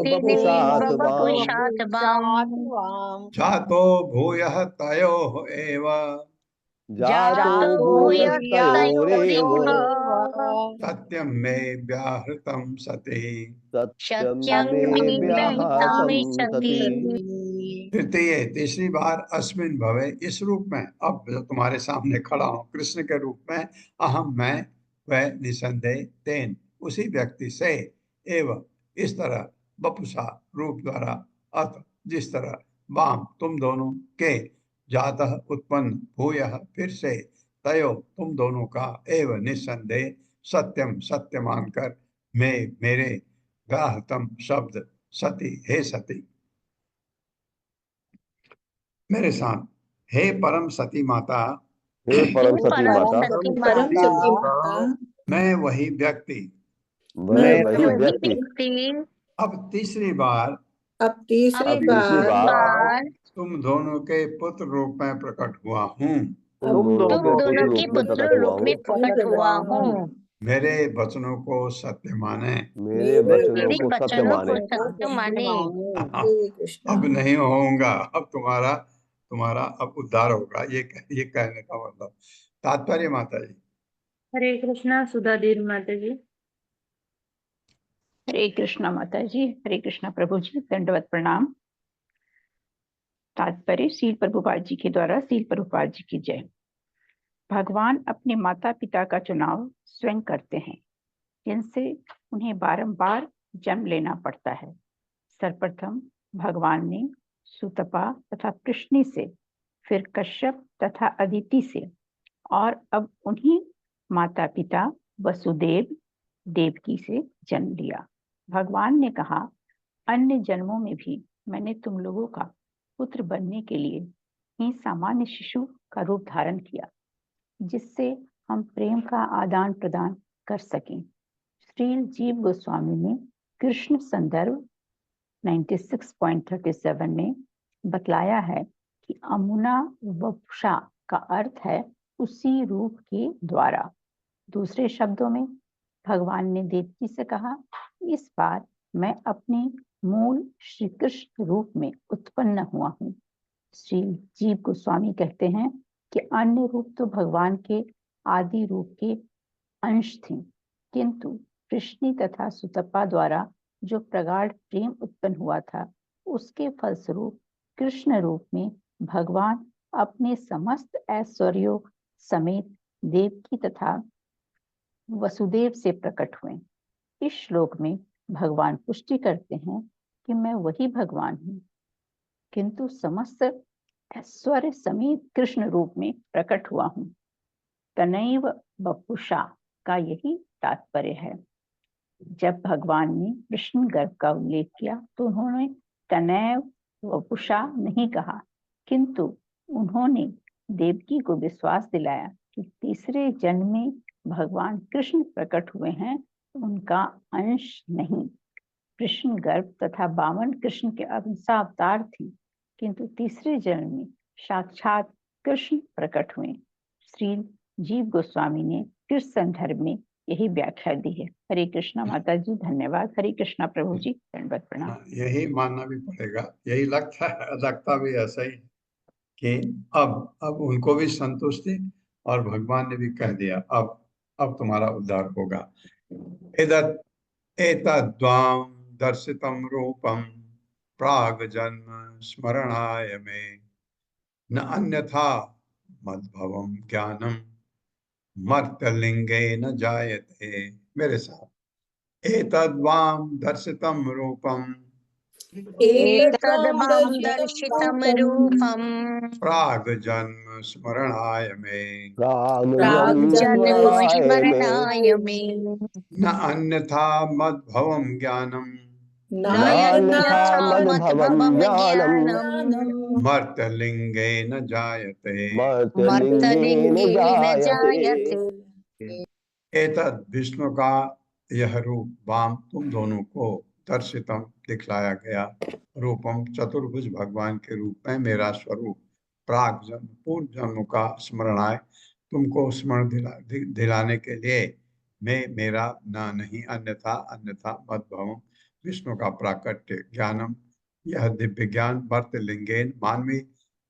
[SPEAKER 3] वपुषात् वाम
[SPEAKER 2] जातो भूयः तयोः एव
[SPEAKER 3] जातो भूयस्तयोरेव
[SPEAKER 2] सत्यम में व्याहृतम सते।
[SPEAKER 3] सत्यं
[SPEAKER 4] सत्यं
[SPEAKER 3] मे
[SPEAKER 4] मे
[SPEAKER 3] व्याहतं
[SPEAKER 4] सति।
[SPEAKER 3] सति।
[SPEAKER 2] तृतीय तीसरी बार अस्मिन भवे इस रूप में अब जो तुम्हारे सामने खड़ा हूं कृष्ण के रूप में अहम मैं वह निसंदेह तेन उसी व्यक्ति से एवं इस तरह बपुषा रूप द्वारा अथ जिस तरह वाम तुम दोनों के जातः उत्पन्न भूयः फिर से तयो तुम दोनों का एव निस्संदेह सत्यम सत्य मानकर मैं मेरे ग्राहतम शब्द सती हे सती मेरे साथ हे परम सती माता
[SPEAKER 3] हे परम सती
[SPEAKER 5] परम
[SPEAKER 3] माता,
[SPEAKER 5] सती
[SPEAKER 4] परम
[SPEAKER 5] माता,
[SPEAKER 4] सती माता,
[SPEAKER 2] मैं वही व्यक्ति
[SPEAKER 3] मैं
[SPEAKER 4] मैं
[SPEAKER 3] वही
[SPEAKER 5] वही
[SPEAKER 3] व्यक्ति
[SPEAKER 5] व्यक्ति
[SPEAKER 2] अब तीसरी बार
[SPEAKER 4] अब तीसरी
[SPEAKER 5] अब
[SPEAKER 3] तीसरी
[SPEAKER 4] बार
[SPEAKER 3] बार
[SPEAKER 2] तुम दोनों के पुत्र रूप में प्रकट हुआ हूँ।
[SPEAKER 3] तुम दोनों
[SPEAKER 5] तुम
[SPEAKER 3] के
[SPEAKER 5] दोनों
[SPEAKER 3] पुत्र
[SPEAKER 5] के
[SPEAKER 3] रूप में
[SPEAKER 5] पुत्र
[SPEAKER 3] प्रकट हुआ
[SPEAKER 5] रूप
[SPEAKER 3] हूँ।
[SPEAKER 5] में प्रकट हुआ हूँ।
[SPEAKER 2] मेरे वचनों को सत्य माने।
[SPEAKER 3] मेरे वचनों
[SPEAKER 5] मेरे
[SPEAKER 3] को सत्य
[SPEAKER 5] वचनों
[SPEAKER 3] माने।
[SPEAKER 5] को सत्य माने।
[SPEAKER 4] हरे कृष्ण।
[SPEAKER 2] अब नहीं होऊंगा, अब तुम्हारा अब उद्धार होगा, ये कहने का मतलब तात्पर्य माता जी।
[SPEAKER 5] हरे कृष्णा सुधा देवी माता जी।
[SPEAKER 7] हरे कृष्णा माता जी, हरे कृष्णा प्रभु जी, दंडवत प्रणाम। तात्पर्य श्रील प्रभुपाद जी के द्वारा श्रील प्रभुपाद जी की जय। भगवान अपने माता पिता का चुनाव स्वयं करते हैं, जिनसे उन्हें बारंबार जन्म लेना पड़ता है। सर्वप्रथम भगवान ने सुतपा तथा कृष्णि से, फिर कश्यप तथा अदिति से, और अब उन्हीं माता पिता वसुदेव देवकी से जन्म लिया। भगवान ने कहा, अन्य जन्मों में भी मैंने तुम लोगों का पुत्र बनने के लिए ही सामान्य शिशु का रूप धारण किया, जिससे हम प्रेम का आदान प्रदान कर सकें। श्रील जीव गोस्वामी ने कृष्ण संदर्भ 96.37 में बतलाया है कि अमुना वपुषा का अर्थ है उसी रूप के द्वारा। दूसरे शब्दों में भगवान ने देवकी से कहा, इस बार मैं अपने मूल श्री कृष्ण रूप में उत्पन्न हुआ हूँ। श्री जीव गोस्वामी कहते हैं कि अन्य रूप तो भगवान के आदि रूप के अंश थे, किंतु कृष्ण तथा सुतपा द्वारा जो प्रगाढ़ प्रेम उत्पन्न हुआ था, उसके फलस्वरूप कृष्ण रूप में भगवान अपने समस्त ऐश्वर्यों समेत देवकी तथा वसुदेव से प्रकट हुए। इस श्लोक में भगवान पुष्टि करते हैं कि मैं वही भगवान हूँ, किंतु समस्त ऐश्वर्य समेत कृष्ण रूप में प्रकट हुआ हूँ। तनैव वपुषा का यही तात्पर्य है। जब भगवान ने कृष्ण गर्भ का उल्लेख किया तो उन्होंने तनैव वपुषा नहीं कहा, किंतु उन्होंने देवकी को विश्वास दिलाया कि तीसरे जन्म में भगवान कृष्ण प्रकट हुए हैं, उनका अंश नहीं। कृष्ण गर्भ तथा 52 कृष्ण के अंशावतार थे, किंतु तीसरे जन्म में साक्षात कृष्ण प्रकट हुए। श्री जीव गोस्वामी ने कृष्ण संदर्भ में यही व्याख्या दी है। हरे कृष्णा माता जी, धन्यवाद। हरे कृष्णा प्रभु जी, दंडवत प्रणाम।
[SPEAKER 2] यही मानना भी पड़ेगा, यही लगता भी ऐसा ही कि अब उनको भी संतुष्टि और भगवान ने भी कह दिया अब तुम्हारा उद्धार होगा। एतद्वां दर्शितं रूपं प्राग जन्म स्मरणाय मे न अन्यथा मद्भवं ज्ञानम मर्त्यलिंगे न जायते। मेरे साथ एतद्वां दर्शितं रूपं
[SPEAKER 5] एतद्वां दर्शितं रूपं
[SPEAKER 2] प्राग जन्म स्मरणाय मे
[SPEAKER 5] प्राग् जन्म स्मरणाय मे
[SPEAKER 2] न अन्यथा मद्भवं ज्ञानम
[SPEAKER 5] नान्यथा मद्भवं ज्ञानम्
[SPEAKER 2] मर्त्यलिंगे न जायते।
[SPEAKER 5] मर्तलिंगे न जायते।
[SPEAKER 2] एतद विष्णु का यह रूप वाम तुम दोनों को दर्शितम दिखलाया गया रूपम चतुर्भुज भगवान के रूप में मेरा स्वरूप प्राग जन्म पूर्व जन्म का स्मरणाय तुमको स्मरण दिलाने के लिए मैं मेरा न नहीं अन्यथा मद्भवम विष्णु का प्राकट्य ज्ञानम यह दिव्य ज्ञान मर्त लिंगेन मानवी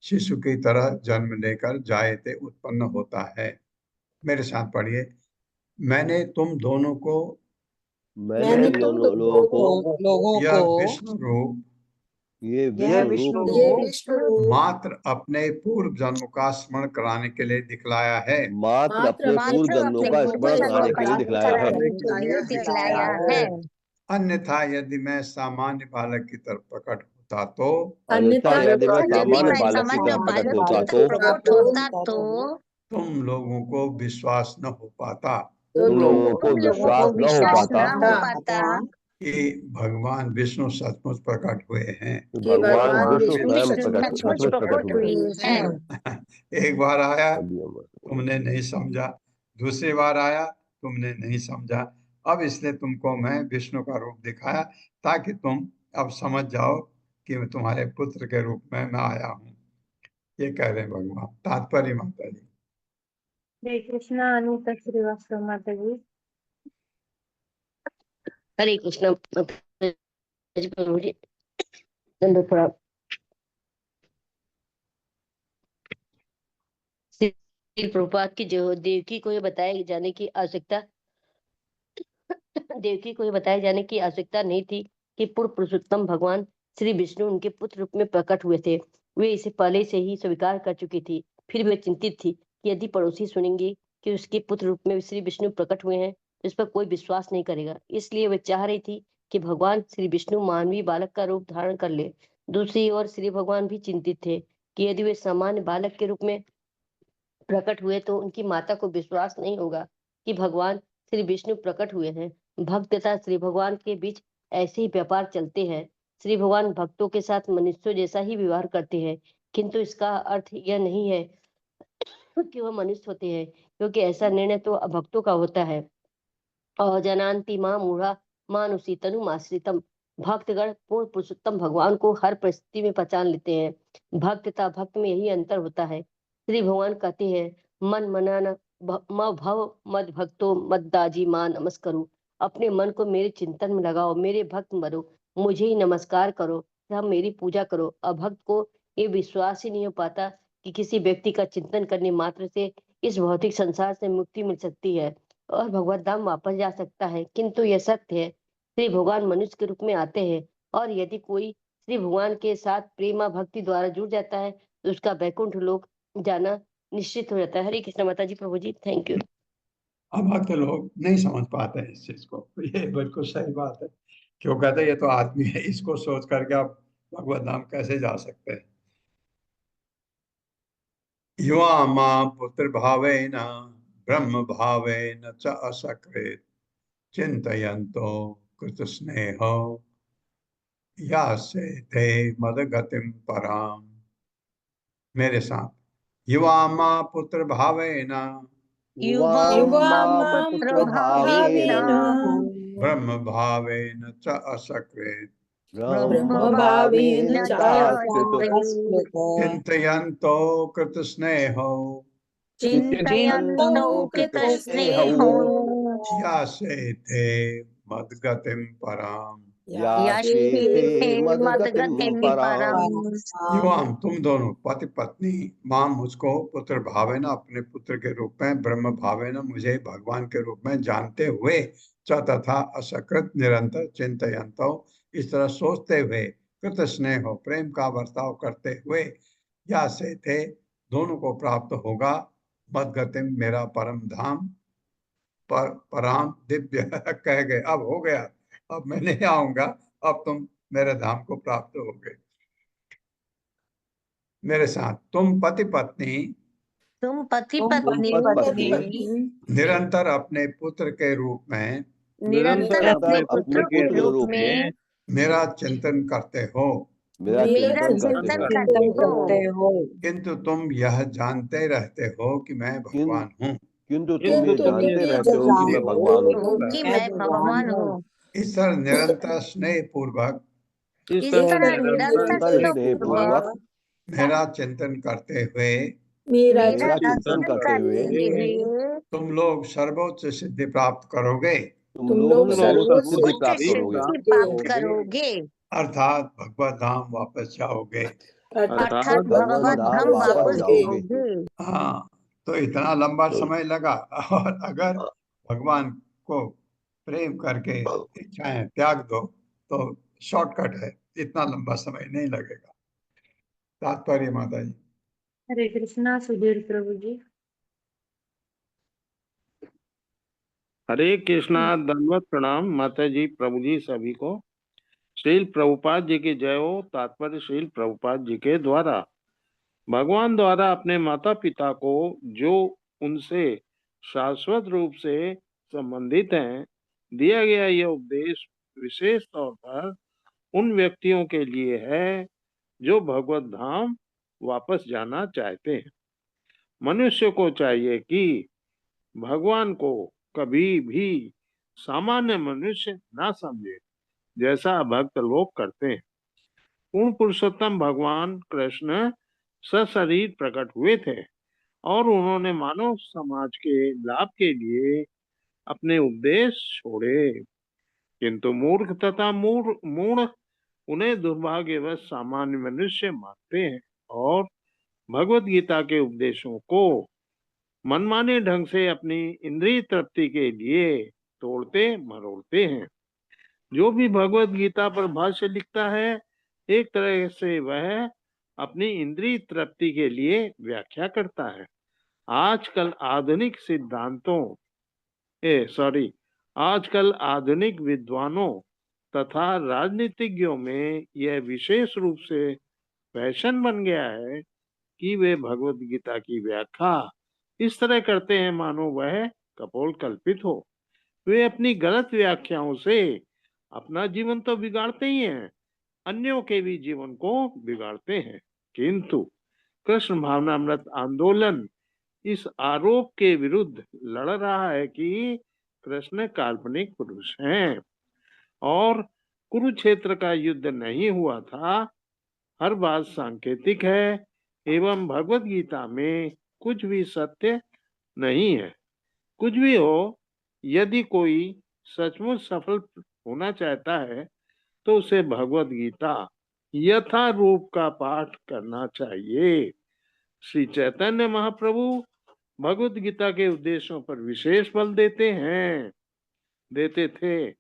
[SPEAKER 2] शिशु की तरह जन्म लेकर जायते उत्पन्न होता है। मेरे साथ पढ़िए, मैंने तुम दोनों को
[SPEAKER 3] मैंने दोनों लोगों
[SPEAKER 2] यह
[SPEAKER 3] को
[SPEAKER 2] विष्णु रूप
[SPEAKER 3] ये
[SPEAKER 5] विष्णु
[SPEAKER 3] विष्णु रूप
[SPEAKER 2] मात्र अपने पूर्व जन्म का स्मरण कराने के लिए दिखलाया है।
[SPEAKER 3] मात्र अपने पूर्व जन्मों का स्मरण कराने के लिए दिखलाया है।
[SPEAKER 5] दिखलाया है।
[SPEAKER 2] अन्यथा यदि मैं सामान्य बालक की तरफ प्रकट होता तो
[SPEAKER 4] अन्यथा
[SPEAKER 3] यदि वह
[SPEAKER 4] यदि
[SPEAKER 3] सामान्य
[SPEAKER 4] मैं
[SPEAKER 3] बालक की तरह प्रकट होता तो
[SPEAKER 2] तुम लोगों को विश्वास न हो पाता
[SPEAKER 3] तुम लोगों को विश्वास न हो पाता
[SPEAKER 2] कि भगवान विष्णु सचमुच प्रकट हुए हैं।
[SPEAKER 3] कि
[SPEAKER 4] कि
[SPEAKER 3] भगवान
[SPEAKER 4] भगवान
[SPEAKER 3] विष्णु
[SPEAKER 4] विष्णु
[SPEAKER 3] स्वयं
[SPEAKER 4] सचमुच
[SPEAKER 3] सचमुच प्रकट हुए हैं।
[SPEAKER 2] एक बार आया
[SPEAKER 3] अभी हम-
[SPEAKER 2] तुमने नहीं समझा, दूसरी बार आया तुमने नहीं समझा, अब इसलिए तुमको मैं विष्णु का रूप दिखाया ताकि तुम अब समझ जाओ कि मैं तुम्हारे पुत्र के रूप में मैं आया हूँ। ये कह रहे हैं भगवान। तात्पर्य माता जी।
[SPEAKER 5] हरे कृष्णा अनीता श्रीवास्तव माता जी।
[SPEAKER 8] हरे कृष्ण माताजी प्रभु जी दंडवत प्रणाम। श्री प्रभुपाद की जो देवकी को ये बताए जाने की आवश्यकता देवकी को ये बताए जाने की आवश्यकता नहीं थी कि पूर्ण पुरुषोत्तम भगवान श्री विष्णु उनके पुत्र रूप में प्रकट हुए थे। वे इसे पहले से ही स्वीकार कर चुकी थी। फिर वे चिंतित थी कि यदि पड़ोसी सुनेंगे कि उसके पुत्र रूप में श्री विष्णु प्रकट हुए हैं तो इस पर कोई विश्वास नहीं करेगा। इसलिए वे चाह रही थी कि भगवान श्री विष्णु मानवीय बालक का रूप धारण कर ले। दूसरी ओर श्री भगवान भी चिंतित थे कि यदि वे सामान्य बालक के रूप में प्रकट हुए तो उनकी माता को विश्वास नहीं होगा कि भगवान श्री विष्णु प्रकट हुए हैं। भक्त तथा श्री भगवान के बीच ऐसे ही व्यापार चलते हैं। श्री भगवान भक्तों के साथ मनुष्यों जैसा ही व्यवहार करते हैं, किंतु इसका अर्थ यह नहीं है कि वह मनुष्य होते हैं, क्योंकि ऐसा निर्णय तो भक्तों का होता है। अजनान्ति मां मूढ़ा मानुषी तनुमाश्रितम। भक्तगण पूर्ण पुरुषोत्तम भगवान को हर परिस्थिति में पहचान लेते हैं। भक्त तथा भक्त में यही अंतर होता है। श्री भगवान कहते हैं, मन मनाना भव मद भक्तो मद्दाजी मां नमस्करो। अपने मन को मेरे चिंतन में लगाओ, मेरे भक्त बनो, मुझे ही नमस्कार करो, तथा मेरी पूजा करो। अभक्त को ये विश्वास ही नहीं हो पाता कि किसी व्यक्ति का चिंतन करने मात्र से इस भौतिक संसार से मुक्ति मिल सकती है और भगवत धाम वापस जा सकता है। किंतु यह सत्य है, श्री भगवान मनुष्य के रूप में आते हैं और यदि कोई श्री भगवान के साथ प्रेमा भक्ति द्वारा जुड़ जाता है तो उसका वैकुंठ लोक जाना निश्चित हो जाता है। हरे कृष्ण माता जी प्रभु जी, थैंक यू।
[SPEAKER 2] अब भक्त लोग नहीं समझ पाते हैं इस चीज को। ये बिल्कुल सही बात है। क्यों कहते हैं ये तो आदमी है, इसको सोच करके आप भगवत धाम कैसे जा सकते हैं। युवा मां पुत्र भावेन ब्रह्म भावेन च असकृत चिंतयन्तो कृत स्नेहो यासे थे मदगतिम पराम। मेरे साथ, युवा मां पुत्र भावेन
[SPEAKER 8] युवा
[SPEAKER 4] युवा
[SPEAKER 8] मां
[SPEAKER 4] मां
[SPEAKER 8] पुत्र
[SPEAKER 4] पुत्र
[SPEAKER 8] भावेन
[SPEAKER 4] भावेन
[SPEAKER 2] ब्रह्म भावेन च असकृत
[SPEAKER 4] ब्रह्म भावेन
[SPEAKER 8] भावेन
[SPEAKER 4] चास्मृत
[SPEAKER 2] चिंतयन्तो कृत स्नेहो
[SPEAKER 8] चिंतयन्तो कृतस्नेहो
[SPEAKER 2] यासे थे मदगतिम पराम।
[SPEAKER 8] यास्येते मद्गतिं परम्।
[SPEAKER 2] युवाम तुम दोनों पति पत्नी मां मुझको पुत्र भावेन अपने पुत्र के रूप में, ब्रह्म भावेन मुझे भगवान के रूप में जानते हुए, च तथा असकृत निरंतर चिंतयन्तो इस तरह सोचते हुए, कृत स्नेह प्रेम का बर्ताव करते हुए, या से थे दोनों को प्राप्त होगा, मदगतिम मेरा परम धाम, पराम दिव्य कह गए। अब हो गया, अब मैं नहीं आऊंगा, अब तुम मेरे धाम को प्राप्त हो गए। मेरे साथ तुम पति पत्नी
[SPEAKER 8] तुम पति
[SPEAKER 3] पत्नी
[SPEAKER 2] निरंतर अपने पुत्र के रूप में
[SPEAKER 8] निरंतर अपने पुत्र के रूप में
[SPEAKER 2] मेरा चिंतन करते हो,
[SPEAKER 3] मेरा
[SPEAKER 8] मेरा
[SPEAKER 3] चिंतन करते
[SPEAKER 8] चिंतन करते हो,
[SPEAKER 2] किंतु तुम यह जानते रहते हो कि मैं भगवान हूँ।
[SPEAKER 3] किंतु तुम ये जानते रहते हो कि मैं भगवान हूँ।
[SPEAKER 8] कि मैं भगवान हूँ।
[SPEAKER 2] इस तरह निरंतर स्नेह पूर्वक
[SPEAKER 8] इस तरह निरंतर
[SPEAKER 3] स्नेह पूर्वक
[SPEAKER 2] मेरा चिंतन करते हुए
[SPEAKER 4] मेरा
[SPEAKER 8] मेरा
[SPEAKER 3] मेरा
[SPEAKER 4] चिंतन
[SPEAKER 3] चिंतन
[SPEAKER 8] चिंतन
[SPEAKER 3] करते हुए
[SPEAKER 8] करते हुए
[SPEAKER 2] तुम लोग सर्वोच्च सिद्धि प्राप्त करोगे,
[SPEAKER 3] तुम
[SPEAKER 4] तुम
[SPEAKER 3] लोग
[SPEAKER 4] लोग
[SPEAKER 3] सर्वोच्च
[SPEAKER 4] सर्वोच्च
[SPEAKER 3] सिद्धि
[SPEAKER 8] उच्च
[SPEAKER 3] प्राप्त करोगे,
[SPEAKER 8] सिद्धि प्राप्त करोगे,
[SPEAKER 2] अर्थात भगवत धाम वापस जाओगे।
[SPEAKER 8] अर्थात
[SPEAKER 3] भगवान
[SPEAKER 8] भगवत
[SPEAKER 3] धाम
[SPEAKER 8] धाम
[SPEAKER 3] वापस
[SPEAKER 8] वापस
[SPEAKER 3] जाओगे।
[SPEAKER 8] जाओगे।
[SPEAKER 2] हाँ, तो इतना लंबा समय लगा, और अगर भगवान को प्रेम करके इच्छाएं त्याग दो तो शॉर्टकट है, इतना लंबा समय नहीं लगेगा। तात्पर्य माता जी।
[SPEAKER 5] हरे कृष्णा सुधीर प्रभु जी।
[SPEAKER 9] हरे कृष्णा, दंडवत प्रणाम माता जी प्रभु जी सभी को। श्रील प्रभुपाद जी की जय हो। तात्पर्य श्रील प्रभुपाद जी के द्वारा भगवान द्वारा अपने माता पिता को जो उनसे शाश्वत रूप से संबंधित हैं दिया गया यह उपदेश विशेष तौर पर उन व्यक्तियों के लिए है जो भगवत धाम वापस जाना चाहते हैं। मनुष्य को चाहिए कि भगवान को कभी भी सामान्य मनुष्य ना समझे जैसा भक्त लोग करते हैं। पूर्ण पुरुषोत्तम भगवान कृष्ण सशरीर प्रकट हुए थे और उन्होंने मानव समाज के लाभ के लिए अपने उपदेश छोड़े, किंतु मूर्ख तथा मूढ़ उन्हें दुर्भाग्यवश सामान्य मनुष्य मानते हैं और भगवत गीता के उपदेशों को मनमाने ढंग से अपनी इंद्रिय तृप्ति के लिए तोड़ते मरोड़ते हैं। जो भी भगवत गीता पर भाष्य लिखता है एक तरह से वह अपनी इंद्रिय तृप्ति के लिए व्याख्या करता है। आजकल आधुनिक विद्वानों तथा राजनीतिज्ञों में यह विशेष रूप से फैशन बन गया है कि वे भगवत गीता की व्याख्या इस तरह करते हैं मानो वह कपोल कल्पित हो। वे अपनी गलत व्याख्याओं से अपना जीवन तो बिगाड़ते ही हैं, अन्यों के भी जीवन को बिगाड़ते हैं। किंतु कृष्ण भावनामृत आंदोलन इस आरोप के विरुद्ध लड़ रहा है कि कृष्ण काल्पनिक पुरुष हैं और कुरुक्षेत्र का युद्ध नहीं हुआ था। हर बात सांकेतिक है एवं भगवत गीता में कुछ भी सत्य नहीं है। कुछ भी हो, यदि कोई सचमुच सफल होना चाहता है तो उसे भगवत गीता यथारूप का पाठ करना चाहिए। श्री चैतन्य महाप्रभु भगवत गीता के उद्देश्यों पर विशेष बल देते थे।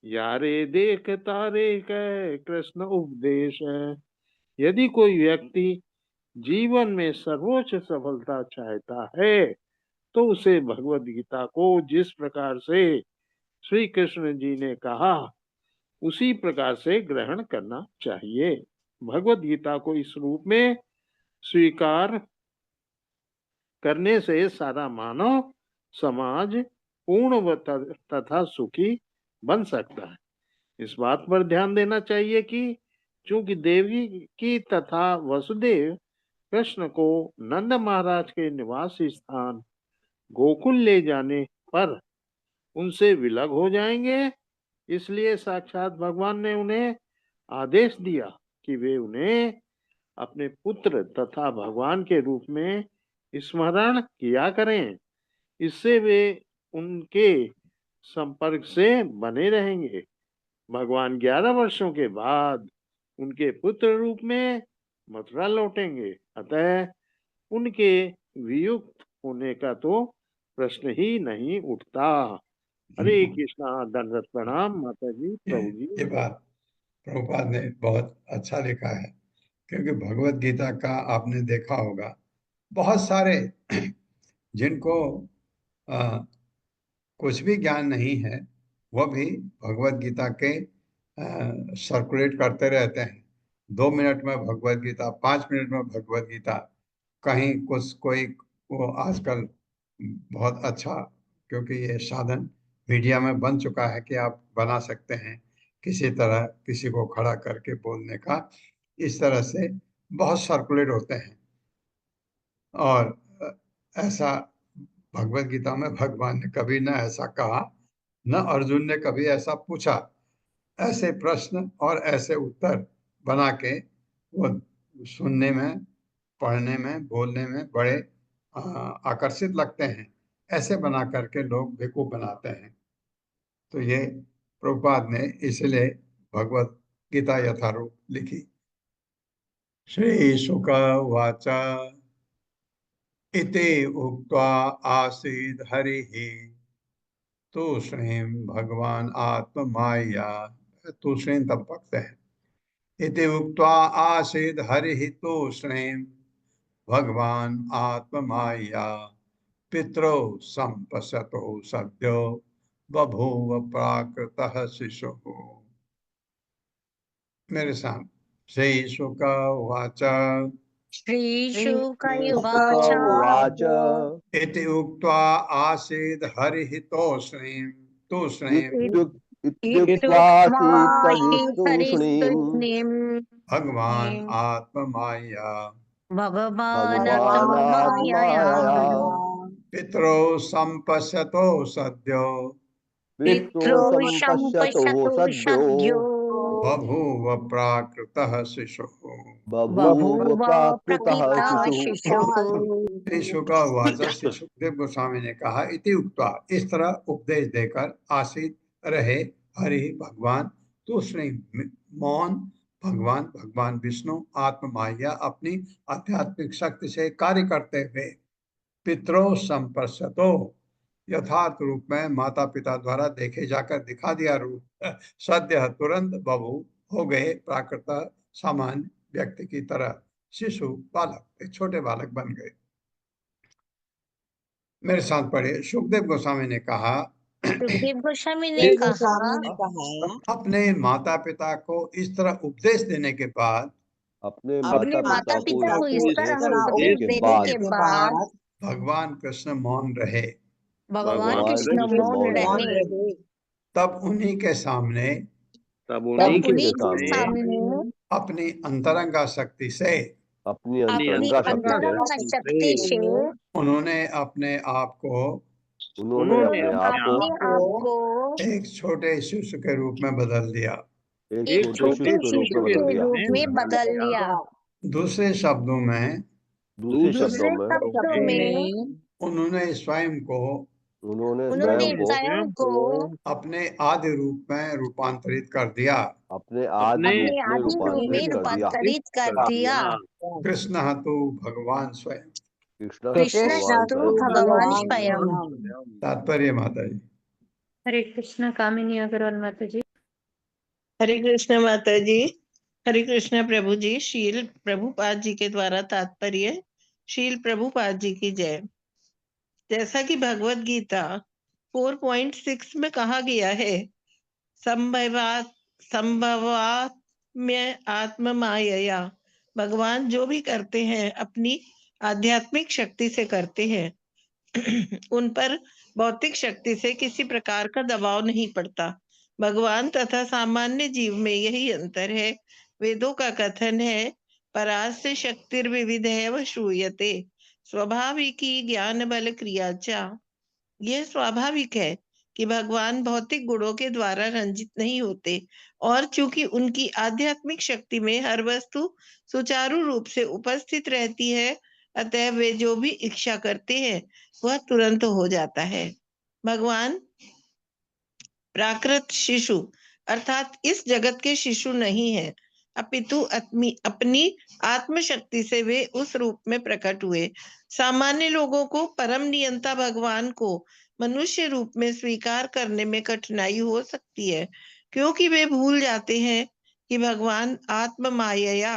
[SPEAKER 9] यारे देख तारे कह कृष्ण उपदेश है। यदि कोई व्यक्ति जीवन में सर्वोच्च सफलता चाहता है तो उसे भगवत गीता को जिस प्रकार से श्री कृष्ण जी ने कहा उसी प्रकार से ग्रहण करना चाहिए। भगवत गीता को इस रूप में स्वीकार करने से सारा मानव समाज पूर्ण तथा सुखी बन सकता है। इस बात पर ध्यान देना चाहिए कि चूंकि देवी की तथा वसुदेव कृष्ण को नंद महाराज के निवास स्थान गोकुल ले जाने पर उनसे विलग हो जाएंगे, इसलिए साक्षात भगवान ने उन्हें आदेश दिया कि वे उन्हें अपने पुत्र तथा भगवान के रूप में स्मरण किया करें। इससे वे उनके संपर्क से बने रहेंगे। भगवान 11 वर्षों के बाद उनके पुत्र रूप में मथुरा लौटेंगे, अतः उनके वियुक्त होने का तो प्रश्न ही नहीं उठता। हरे कृष्णा, दंडवत प्रणाम माता जी, प्रभु जी।
[SPEAKER 2] ये बात प्रभुपाद ने बहुत अच्छा लिखा है, क्योंकि भगवत गीता का आपने देखा होगा बहुत सारे जिनको कुछ भी ज्ञान नहीं है वह भी भगवत गीता के सर्कुलेट करते रहते हैं। 2 मिनट में भगवत गीता, 5 मिनट में भगवत गीता, कहीं कुछ कोई वो आजकल बहुत अच्छा, क्योंकि ये साधन मीडिया में बन चुका है कि आप बना सकते हैं किसी तरह किसी को खड़ा करके बोलने का, इस तरह से बहुत सर्कुलेट होते हैं। और ऐसा भगवत गीता में भगवान ने कभी न ऐसा कहा, न अर्जुन ने कभी ऐसा पूछा। ऐसे प्रश्न और ऐसे उत्तर बना के वो सुनने में, पढ़ने में, बोलने में बड़े आकर्षित लगते हैं। ऐसे बना करके लोग बेवकूफ बनाते हैं। तो ये प्रभुपाद ने इसलिए भगवत गीता यथारूप लिखी। श्री शुक उवाच इति उक्त्वा आसीद् हरिः तूष्णीं भगवान आत्ममाया। तूष्णीं तब पकते हैं। इति उक्त्वा आसीद् हरिः तूष्णीं भगवान आत्ममाया पितरौ संपश्यतो सद्यो बभूव प्राकृतः शिशुः। मेरे साथ श्री शुक उवाच
[SPEAKER 3] श्रीशुकयुवाच
[SPEAKER 4] उवाच
[SPEAKER 2] इति उक्त्वा आसीद् हरिः तूष्णीं
[SPEAKER 3] इत्युक्त्वा
[SPEAKER 4] तूष्णीम्
[SPEAKER 3] हरिस्तुष्णीम्
[SPEAKER 2] भगवान् आत्ममाया
[SPEAKER 3] भगवानात्ममायया
[SPEAKER 2] पितरो सम्पश्यतो सद्यो
[SPEAKER 3] पितरो संपश्यतो सद्यो
[SPEAKER 2] बभूव प्राकृतः शिशुः।
[SPEAKER 3] बभूव प्रकृता शिशुः।
[SPEAKER 2] श्री शुक उवाच, श्री सुखदेव गोस्वामी ने कहा, इति उक्त्वा, इस तरह उपदेश देकर आसीत रहे हरि भगवान तूष्णीं मौन भगवान विष्णु आत्ममाया अपनी आध्यात्मिक शक्ति से कार्य करते हुए पितरो संपर्शतो यथार्थ रूप में माता पिता द्वारा देखे जाकर दिखा दिया रूप सद्य तुरंत बभू हो गए प्राकृत सामान्य व्यक्ति की तरह शिशु बालक एक छोटे बालक बन गए। मेरे साथ पढ़े। सुखदेव गोस्वामी ने कहा,
[SPEAKER 3] सुखदेव गोस्वामी ने कहा
[SPEAKER 2] अपने माता पिता को इस तरह उपदेश देने के बाद
[SPEAKER 4] अपने
[SPEAKER 3] अपने माता पिता को इस तरह उपदेश देने के बाद
[SPEAKER 2] भगवान कृष्ण मौन रहे।
[SPEAKER 3] भगवान कृष्ण मौन रहे।
[SPEAKER 2] तब उन्हीं के सामने अपनी अंतरंगा शक्ति से
[SPEAKER 4] अपनी
[SPEAKER 3] अंतरंग शक्ति से
[SPEAKER 2] उन्होंने अपने आप को एक छोटे शिशु के रूप में बदल दिया।
[SPEAKER 3] एक छोटे शिशु के रूप में बदल लिया।
[SPEAKER 2] दूसरे शब्दों में उन्होंने स्वयं को अपने आदि रूप में रूपांतरित कर दिया।
[SPEAKER 4] अपने आदि रूप में
[SPEAKER 3] रूपांतरित कर दिया।
[SPEAKER 2] कृष्ण तो भगवान स्वयं।
[SPEAKER 3] कृष्ण तो भगवान स्वयं।
[SPEAKER 2] तात्पर्य माता जी।
[SPEAKER 5] हरे कृष्ण। कामिनी अग्रवाल माता जी।
[SPEAKER 10] हरे कृष्ण माता जी। हरे कृष्ण प्रभु जी। शील प्रभुपाद जी के द्वारा तात्पर्य। शील प्रभुपाद जी की जय। जैसा कि भगवत गीता 4.6 में कहा गया है, संभवात में आत्म माया, भगवान जो भी करते हैं अपनी आध्यात्मिक शक्ति से करते हैं। उन पर भौतिक शक्ति से किसी प्रकार का दबाव नहीं पड़ता। भगवान तथा सामान्य जीव में यही अंतर है। वेदों का कथन है, परास्य शक्तिर्विविधैव श्रूयते स्वाभाविकी ज्ञान बल क्रियाचा। यह स्वाभाविक है कि भगवान भौतिक गुणों के द्वारा रंजित नहीं होते, और चूंकि उनकी आध्यात्मिक शक्ति में हर वस्तु सुचारू रूप से उपस्थित रहती है, अतः वे जो भी इच्छा करते हैं वह तुरंत हो जाता है। भगवान प्राकृत शिशु अर्थात इस जगत के शिशु नहीं है, अपितु अपनी आत्मशक्ति से वे उस रूप में प्रकट हुए। सामान्य लोगों को परम नियंता भगवान को मनुष्य रूप में स्वीकार करने में कठिनाई हो सकती है, क्योंकि वे भूल जाते हैं कि भगवान आत्म माया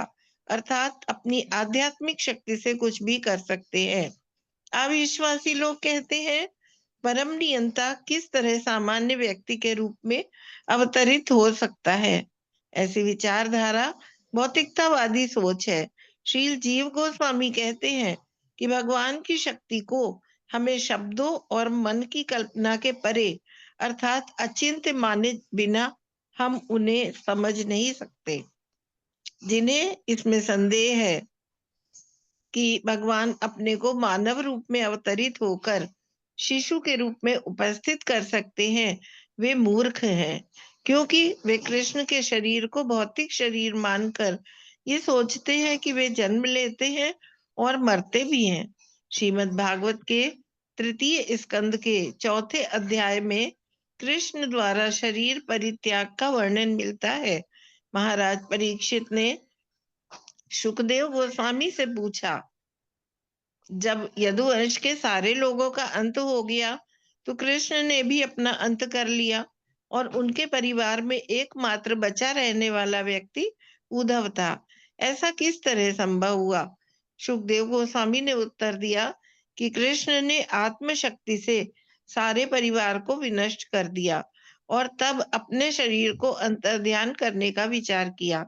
[SPEAKER 10] अर्थात अपनी आध्यात्मिक शक्ति से कुछ भी कर सकते हैं। अविश्वासी लोग कहते हैं, परम नियंता किस तरह सामान्य व्यक्ति के रूप में अवतरित हो सकता है। ऐसी विचारधारा भौतिकतावादी सोच है। श्रील जीव गोस्वामी कहते हैं कि भगवान की शक्ति को हमें शब्दों और मन की कल्पना के परे अर्थात अचिंत्य माने बिना हम उन्हें समझ नहीं सकते। जिन्हें इसमें संदेह है कि भगवान अपने को मानव रूप में अवतरित होकर शिशु के रूप में उपस्थित कर सकते हैं, वे मूर्ख हैं, क्योंकि वे कृष्ण के शरीर को भौतिक शरीर मानकर ये सोचते हैं कि वे जन्म लेते हैं और मरते भी हैं। श्रीमद् भागवत के 3 स्कंद के 4 अध्याय में कृष्ण द्वारा शरीर परित्याग का वर्णन मिलता है। महाराज परीक्षित ने सुखदेव गोस्वामी से पूछा, जब यदुवंश के सारे लोगों का अंत हो गया तो कृष्ण ने भी अपना अंत कर लिया और उनके परिवार में एकमात्र बचा रहने वाला व्यक्ति उद्धव था। ऐसा किस तरह संभव हुआ? सुखदेव गोस्वामी ने उत्तर दिया कि कृष्ण ने आत्मशक्ति से सारे परिवार को विनष्ट कर दिया और तब अपने शरीर को अंतर्ध्यान करने का विचार किया।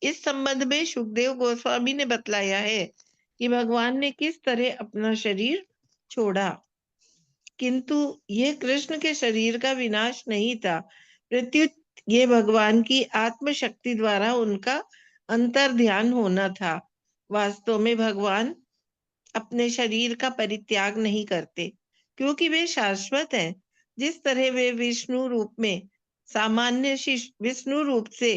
[SPEAKER 10] इस संबंध में सुखदेव गोस्वामी ने बतलाया है कि भगवान ने किस तरह अपना शरीर छोड़ा, किंतु ये कृष्ण के शरीर का विनाश नहीं था, प्रत्युत ये भगवान की आत्म शक्ति द्वारा उनका अंतर ध्यान होना था। वास्तव में भगवान अपने शरीर का परित्याग नहीं करते, क्योंकि वे शाश्वत हैं। जिस तरह वे विष्णु रूप से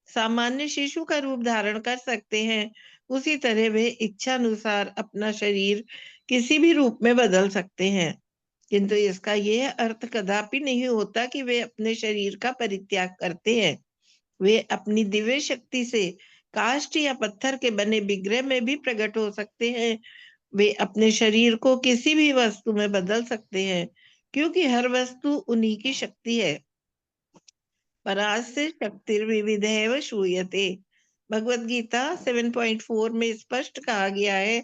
[SPEAKER 10] सामान्य शिशु का रूप धारण कर सकते हैं, उसी तरह वे इच्छा अनुसार अपना शरीर किसी भी रूप में बदल सकते हैं। किंतु इसका यह अर्थ कदापि नहीं होता कि वे अपने शरीर का परित्याग करते हैं। वे अपनी दिव्य शक्ति से काष्ठ या पत्थर के बने विग्रह में भी प्रकट हो सकते हैं। वे अपने शरीर को किसी भी वस्तु में बदल सकते हैं, क्योंकि हर वस्तु उन्हीं की शक्ति है। परास्य शक्तिर्विविधैव श्रूयते। भगवत गीता 7.4 में स्पष्ट कहा गया है,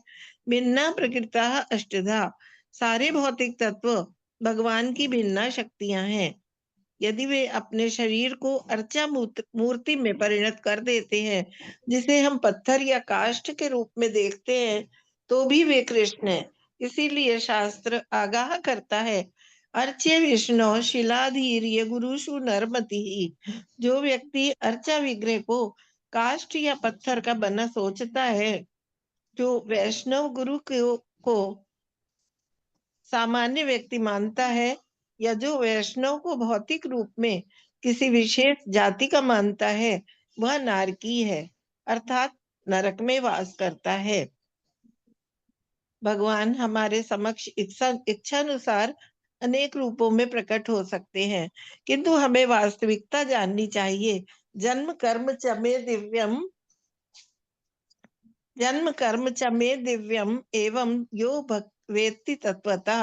[SPEAKER 10] भिन्ना प्रकृता अष्टधा। सारे भौतिक तत्व भगवान की भिन्ना शक्तियां हैं। यदि वे अपने शरीर को अर्चा मूर्ति में परिणत कर देते हैं, जिसे हम पत्थर या काष्ठ के रूप में देखते हैं, तो भी वे कृष्ण हैं। इसीलिए शास्त्र आगाह करता है, अर्च्य विष्णु शिलाधीर्य गुरुषु नरमति। जो व्यक्ति अर्चा विग्रह को काष्ठ या पत्थर का बना सोचता है, जो वैष्णव गुरु को सामान्य व्यक्ति मानता है, या जो वैष्णव को भौतिक रूप में किसी विशेष जाति का मानता है, वह नारकी है, अर्थात नरक में वास करता है। भगवान हमारे समक्ष इच्छानुसार अनेक रूपों में प्रकट हो सकते हैं, किंतु हमें वास्तविकता जाननी चाहिए। जन्म कर्म च मे दिव्यम एवं यो वेत्ति तत्वतः।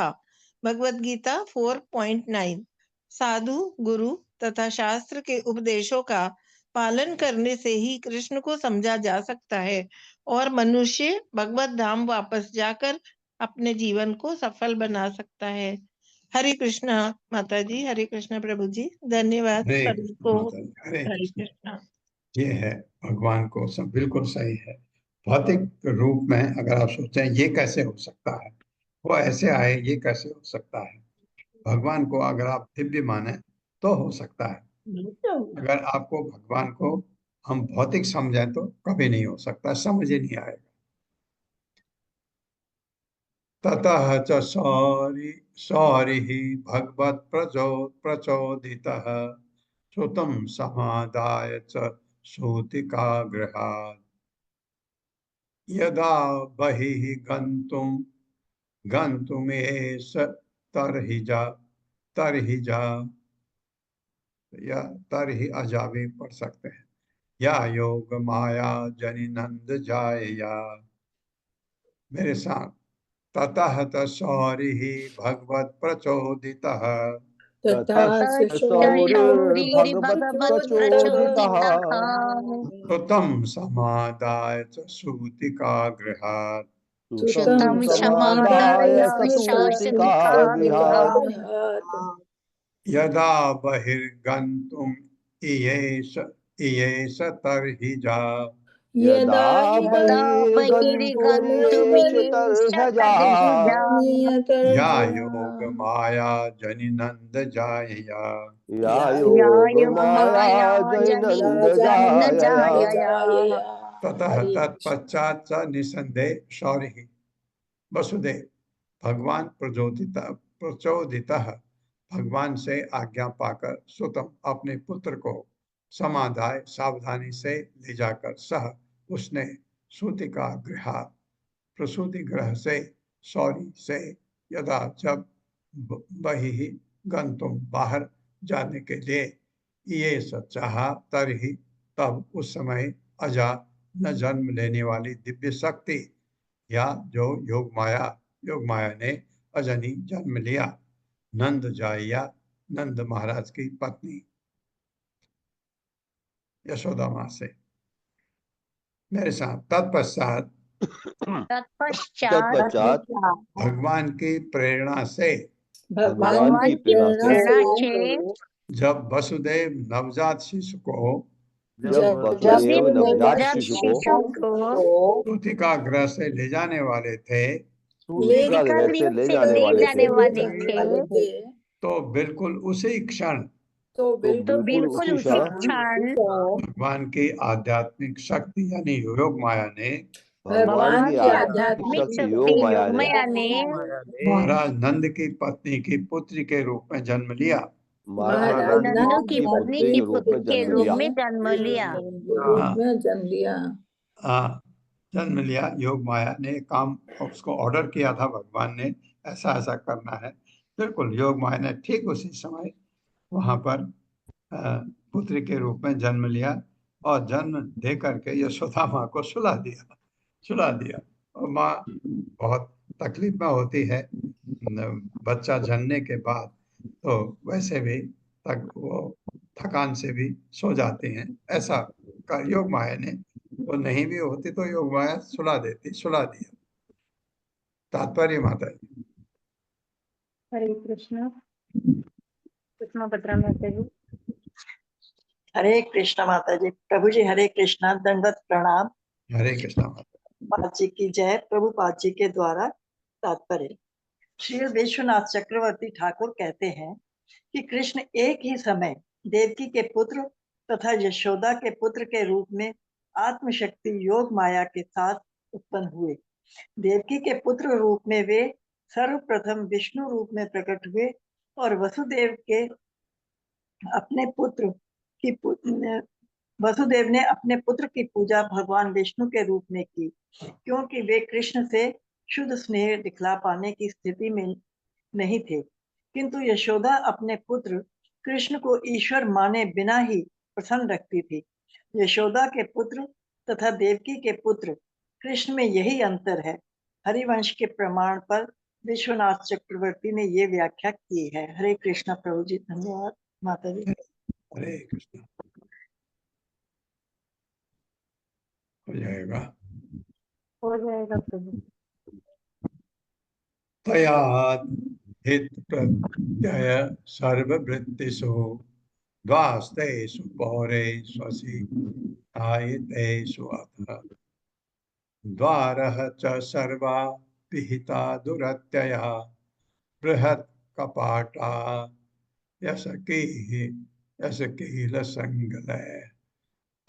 [SPEAKER 10] भगवत गीता 4.9। साधु, गुरु तथा शास्त्र के उपदेशों का पालन करने से ही कृष्ण को समझा जा सकता है और मनुष्य भगवत धाम वापस जाकर अपने जीवन को सफल बना सकता है। हरे कृष्णा माता जी, हरे कृष्णा प्रभु जी, धन्यवाद
[SPEAKER 2] हरे
[SPEAKER 10] सभी को।
[SPEAKER 2] माता जी, हरे
[SPEAKER 10] हरे
[SPEAKER 2] कृष्ण।
[SPEAKER 10] कृष्णा।
[SPEAKER 2] ये है भगवान को सब बिल्कुल सही है। भौतिक रूप में अगर आप सोचें ये कैसे हो सकता है, वो ऐसे आए, ये कैसे हो सकता है। भगवान को अगर आप दिव्य माने तो हो सकता है, अगर आपको भगवान को हम भौतिक समझें तो कभी नहीं हो सकता, समझ ही नहीं आएगा। ततः च सौरिः भगवत् प्रचोदितः श्रुतं समादाय च सूतिकागृहात् यदा बहिः गन्तुमेष तरहि अजा भी पढ़ सकते हैं। या योग माया जनि नंद जाया। मेरे साथ ततः तौरिः भगवत प्रचोदितः श्रुतं समादाय च सूतिकागृहात्
[SPEAKER 3] श्रुतं समादाय सूतिकागृहात्
[SPEAKER 2] यदा बहिर्गन्तुम् इयेष तर्हि जा।
[SPEAKER 3] यदा
[SPEAKER 2] या योग माया जनि नंद जाया।
[SPEAKER 4] या योग माया जनिनंद जाया।
[SPEAKER 2] ततः तत्पश्चात च निसंदेह शौरिः वसुदेव भगवान प्रचोदितः भगवान से आज्ञा पाकर सुतम अपने पुत्र को समादाय सावधानी से ले जाकर सह उसने सूतिका गृह प्रसूति गृह से सौरी से यदा जब बहि गंतुम बाहर जाने के लिए ये चाहा तरही तब उस समय अजा न जन्म लेने वाली दिव्य शक्ति या जो योग माया ने अजनी जन्म लिया नंद जाया नंद महाराज की पत्नी यशोदा मां से। मेरे साथ तत्पश्चात भगवान की प्रेरणा से जब वसुदेव नवजात शिशु को
[SPEAKER 4] जब
[SPEAKER 3] जब
[SPEAKER 4] वसुदेव नवजात
[SPEAKER 5] नवजात
[SPEAKER 4] शिशु
[SPEAKER 5] शिशु
[SPEAKER 4] को
[SPEAKER 5] को
[SPEAKER 2] स्तुतिका गृह से ले जाने वाले थे,
[SPEAKER 4] सूतिका गृह से ले जाने वाले थे,
[SPEAKER 3] थे
[SPEAKER 2] तो बिल्कुल उसी क्षण
[SPEAKER 4] तो
[SPEAKER 5] तो
[SPEAKER 4] बिल्कुल
[SPEAKER 5] बिल्कुल
[SPEAKER 4] उसी
[SPEAKER 5] उसी
[SPEAKER 4] क्षण
[SPEAKER 5] क्षण
[SPEAKER 2] भगवान की आध्यात्मिक शक्ति यानी योग माया ने
[SPEAKER 4] भगवान की
[SPEAKER 5] की
[SPEAKER 4] आध्यात्मिक शक्ति योग माया ने
[SPEAKER 2] महाराज नंद की पत्नी की पुत्री के रूप में जन्म लिया।
[SPEAKER 4] महाराज नंद
[SPEAKER 5] नंदू
[SPEAKER 4] की पुत्री के रूप में
[SPEAKER 5] के
[SPEAKER 4] जन्म
[SPEAKER 5] रूप
[SPEAKER 4] लिया।
[SPEAKER 5] में जन्म लिया।
[SPEAKER 3] जन्म लिया।
[SPEAKER 2] हाँ, जन्म लिया। योग माया ने काम उसको ऑर्डर किया था, भगवान ने ऐसा ऐसा करना है। बिल्कुल योग माया ने ठीक उसी समय वहां पर पुत्री के रूप में जन्म लिया और जन्म दे करके यशोदा माँ को सुला दिया। और माँ बहुत तकलीफ में होती है बच्चा जन्मने के बाद, तो वैसे भी वो थकान से भी सो जाती हैं। ऐसा योग माया ने, वो नहीं भी होती तो योग माया सुला दिया। तात्पर्य माता जी।
[SPEAKER 5] हरे कृष्ण। कृष्ण पत्रा माता जी।
[SPEAKER 3] हरे कृष्ण माता जी। प्रभु जी हरे कृष्णा, दंडवत प्रणाम।
[SPEAKER 2] हरे कृष्णा माता।
[SPEAKER 3] पाद जी की जय। प्रभु पाद जी के द्वारा तात्पर्य। श्री विश्वनाथ चक्रवर्ती ठाकुर कहते हैं कि कृष्ण एक ही समय देवकी के पुत्र तथा यशोदा के पुत्र के रूप में आत्मशक्ति योग माया के साथ उत्पन्न हुए। देवकी के पुत्र रूप में वे सर्वप्रथम विष्णु रूप में प्रकट हुए और वसुदेव ने अपने पुत्र की पूजा भगवान विष्णु के रूप में की, क्योंकि वे कृष्ण से शुद्ध स्नेह दिखला पाने की स्थिति में नहीं थे। किंतु यशोदा अपने पुत्र कृष्ण को ईश्वर माने बिना ही प्रसन्न रखती थी। यशोदा के पुत्र तथा देवकी के पुत्र कृष्ण में यही अंतर है। हरिवंश के प्रमाण पर विश्वनाथ चक्रवर्ती ने ये व्याख्या की है। हरे कृष्णा प्रभु जी। धन्यवाद माता जी।
[SPEAKER 2] हरे कृष्ण। हो जाएगा
[SPEAKER 5] प्रभु।
[SPEAKER 2] तया हित प्रत्यय सर्ववृत्तिषु द्वास्तेषु पौरेष्वसि आयतेषु अथ द्वारः च सर्वा पिहिता दुरत्यया बृहत् कपाटा यशकील संगलय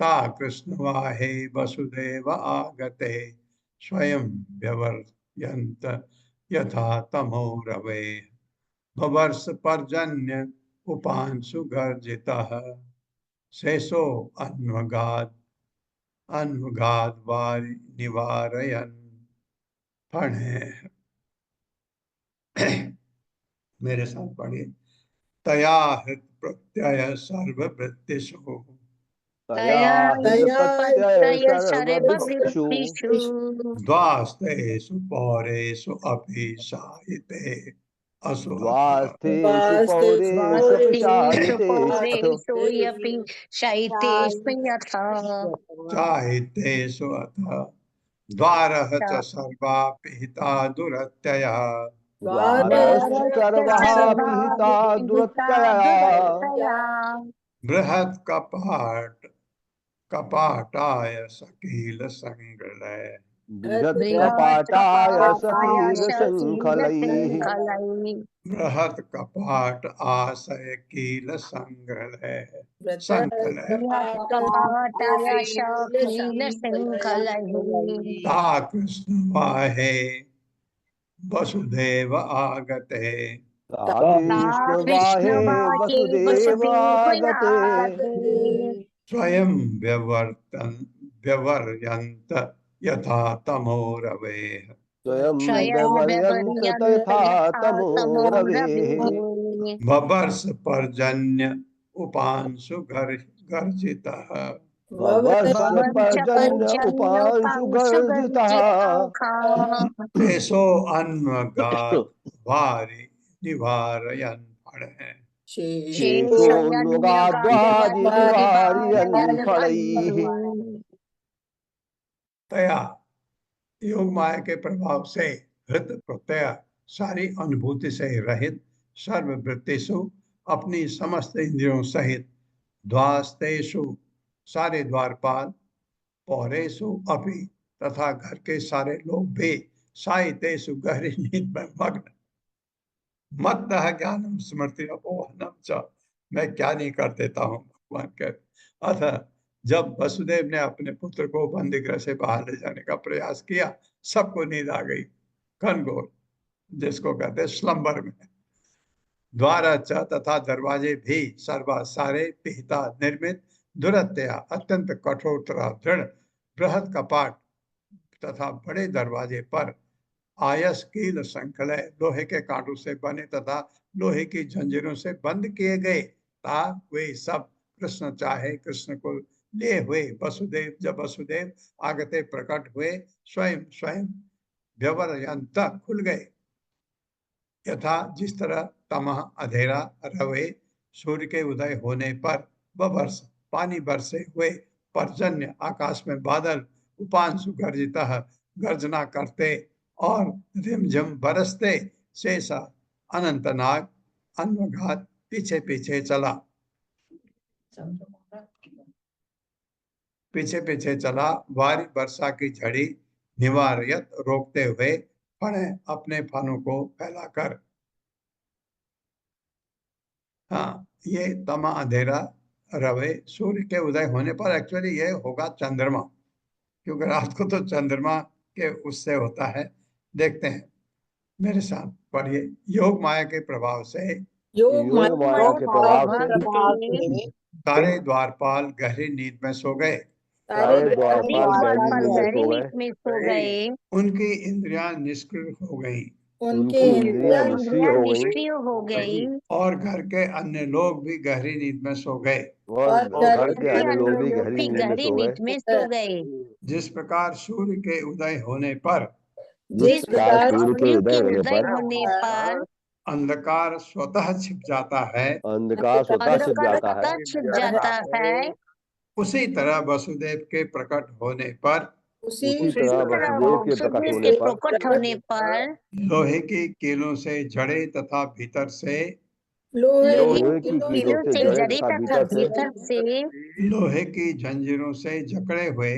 [SPEAKER 2] ता कृष्णवाहे वसुदेव आगते स्वयं व्यवर्यन्त यथा तमो रवे भवर्ष पर्जन्य उपांशु गर्जितः शेषो अन्वगाद निवारयन् फणे। मेरे साथ पढ़िए। तया हृत प्रत्यय सर्ववृत्तिषु
[SPEAKER 4] तया हित प्रत्यय सर्ववृत्तिषु
[SPEAKER 2] द्वास्तेषु पौरेषु अपि शायिते असु
[SPEAKER 4] द्वास्तेषु पौरेष्वपि शायितेष्वथ
[SPEAKER 2] शायितेषु अथ द्वारः च सर्वा पिहिता दुरत्यया
[SPEAKER 4] सर्वः पिहिता दुरत्यया
[SPEAKER 2] बृहत् कपाटाय सकील संगलय
[SPEAKER 4] बृहत् कपाटाय सकील शृंखलैः
[SPEAKER 2] बृहत् कपाट आशय कील संगलय ता कृष्ण वाहे वसुदेव आगते
[SPEAKER 4] कृष्ण वाहे वसुदेव आगते
[SPEAKER 2] स्वयं व्यवर्यन्त यथा तमो रवेः
[SPEAKER 4] स्वयं व्यवर्यन्त तथा तमो रवेः
[SPEAKER 2] बवर्ष पर्जन्य उपांशु गर्जितः
[SPEAKER 4] वर्ष पर्जन्य उपांशु गर्जितः
[SPEAKER 2] शेषो अन्वगाद वारि निवारयन् फणे
[SPEAKER 4] शेषोऽन्वगाद्वारि निवारयन् फलैः।
[SPEAKER 2] तया योग माया के प्रभाव से हृत प्रत्यय सारी अनुभूति से रहित सर्ववृत्तिषु अपनी समस्त इंद्रियों सहित द्वास्तेषु सारे द्वारपाल पौरेशु अपि तथा घर के सारे लोग भी साहित्येषु गहरी नींद में मग्न। मत्तः ज्ञानम स्मृति अपोहनम च, मैं क्या नहीं कर देता हूँ भगवान कहते। अतः जब वसुदेव ने अपने पुत्र को बंदीगृह से बाहर ले जाने का प्रयास किया, सबको नींद आ गई, घनघोर, जिसको कहते हैं स्लम्बर में। द्वार च तथा दरवाजे भी सर्वा सारे पिहिता निर्मित दुरत्या अत्यंत कठोर तथा दृढ़ बृहद कपाट तथा बड़े दरवाजे पर आयस कील संकलय लोहे के कांटों से बने तथा लोहे की जंजीरों से बंद किए गए ता वे सब कृष्ण चाहे कृष्ण को लिए हुए वसुदेव, जब वसुदेव आगते प्रकट हुए स्वयं स्वयं व्यवरयंत खुल गए। यथा जिस तरह तमह अंधेरा रवे सूर्य के उदय होने पर वर्ष पानी बरसे हुए पर्जन्य आकाश में बादल उपांशु गर्जितः गर्जना करते और रिमझिम बरसते शेषा अनंतनाग अन्वघात पीछे पीछे चला, पीछे पीछे चला, वारी वर्षा की झड़ी निवारयत रोकते हुए फणे अपने फनों को फैलाकर। हाँ, ये तमा अंधेरा रवे सूर्य के उदय होने पर एक्चुअली ये होगा चंद्रमा, क्योंकि रात को तो चंद्रमा के उससे होता है। देखते हैं, मेरे साथ पढ़िए। योग माया के प्रभाव से
[SPEAKER 4] योग माया के प्रभाव से
[SPEAKER 2] सारे द्वारपाल गहरी नींद में सो गए,
[SPEAKER 4] सारे द्वारपाल गहरी नींद में सो गए।
[SPEAKER 2] उनकी इंद्रियां निष्क्रिय हो गईं,
[SPEAKER 4] उनकी इंद्रियां निष्क्रिय हो गई
[SPEAKER 2] और घर के अन्य लोग भी गहरी नींद में सो गए।
[SPEAKER 4] और घर के अन्य लोग भी गहरी नींद में सो गए।
[SPEAKER 2] जिस प्रकार सूर्य के उदय होने पर
[SPEAKER 4] जिस प्रकार सूर्य के उदय होने पर
[SPEAKER 2] अंधकार स्वतः छिप जाता है,
[SPEAKER 4] अंधकार स्वतः छिप जाता है,
[SPEAKER 2] उसी तरह वसुदेव के प्रकट होने पर
[SPEAKER 4] उसी तरह वसुदेव के प्रकट होने पर
[SPEAKER 2] लोहे की कीलों से जड़े तथा भीतर से
[SPEAKER 4] लोहे की कीलों से जड़े तथा भीतर से
[SPEAKER 2] लोहे की जंजीरों से जकड़े हुए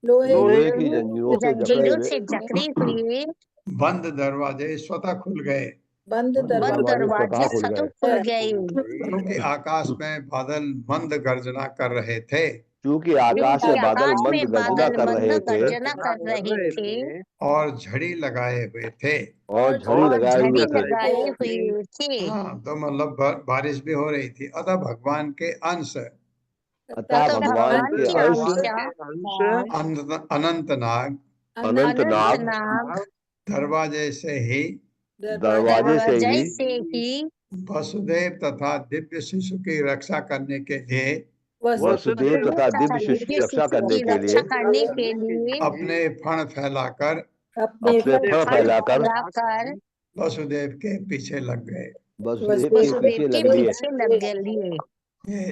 [SPEAKER 4] लोहे की जंजीरों से जकड़े हुए
[SPEAKER 2] बंद दरवाजे स्वतः खुल गए,
[SPEAKER 4] बंद दरवाजे स्वतः खुल गए,
[SPEAKER 2] क्योंकि आकाश में बादल मंद गर्जना कर रहे थे,
[SPEAKER 4] क्योंकि आकाश में बादल मंद गर्जना कर रहे थे
[SPEAKER 2] और झड़ी लगाए हुए थे, हाँ, तो मतलब बारिश भी हो रही थी। अतः भगवान के अंश अनंतनाग दरवाजे से ही वसुदेव तथा दिव्य शिशु की रक्षा करने के लिए
[SPEAKER 4] वसुदेव तथा दिव्य शिशु की रक्षा करने के लिए
[SPEAKER 2] अपने फण फैलाकर वसुदेव के पीछे लग गए। ये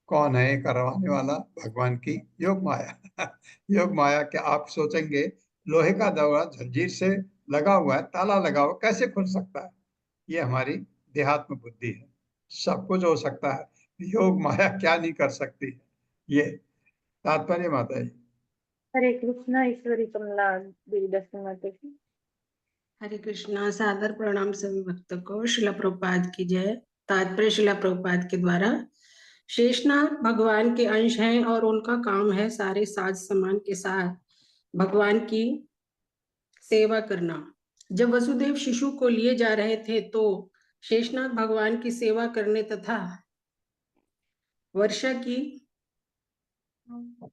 [SPEAKER 2] कौन है करवाने वाला? भगवान की योग माया। योग माया के आप सोचेंगे लोहे का दरवाजा जंजीर से लगा हुआ है, ताला लगा हुआ, कैसे खुल सकता है? ये हमारी देहात्म बुद्धि है। सब कुछ हो सकता है, योग माया क्या नहीं कर सकती है। ये तात्पर्य माता जी।
[SPEAKER 5] हरे कृष्णा। ईश्वरी कमला देवी दर्शन माता जी।
[SPEAKER 11] हरे कृष्णा। सादर प्रणाम सभी भक्तों को। शिला प्रभुपाद की जय। तात्पर्य शिला प्रभुपाद के द्वारा शेषनाग भगवान के अंश हैं और उनका काम है सारे साज सामान के साथ भगवान की सेवा करना। जब वसुदेव शिशु को लिए जा रहे थे तो शेषनाग भगवान की सेवा करने तथा वर्षा की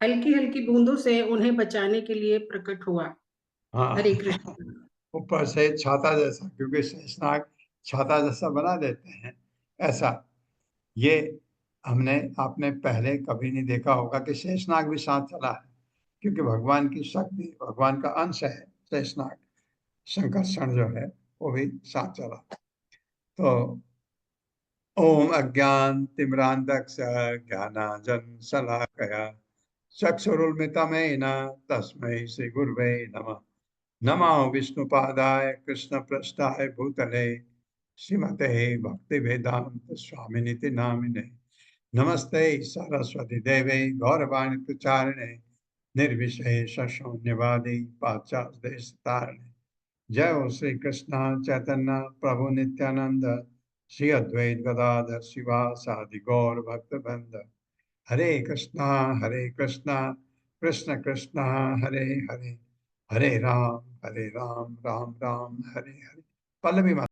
[SPEAKER 11] हल्की हल्की बूंदों से उन्हें बचाने के लिए प्रकट हुआ।
[SPEAKER 2] हाँ,
[SPEAKER 11] हरे कृष्ण।
[SPEAKER 2] ऊपर से छाता जैसा, क्योंकि शेषनाग छाता जैसा बना देते हैं, ऐसा। ये आपने पहले कभी नहीं देखा होगा कि शेषनाग भी साथ चला है, क्योंकि भगवान की शक्ति, भगवान का अंश है शेषनाग। शंकरषण जो है वो भी साथ चला। तो ओम अज्ञान तिमिरांधक्ष ज्ञानांजन शलाकया चक्षुरुन्मिलितं तस्मै श्री गुरुवे नमः। नमो विष्णुपादाय कृष्ण पृष्ठाय भूतले श्रीमते भक्ति वेदांत स्वामिनिति नामिने नमस्ते सरस्वती देवे गौरवाणी प्रचारिणे निर्विशेष शून्यवादी पाश्चात्य देश तारिणे। जय हो श्री कृष्ण चैतन्य प्रभु नित्यानंद श्री अद्वैत गदाधर शिवासादि गौर भक्त वृंद। हरे कृष्णा कृष्ण कृष्ण हरे हरे, हरे राम राम राम हरे हरे। पल्लवी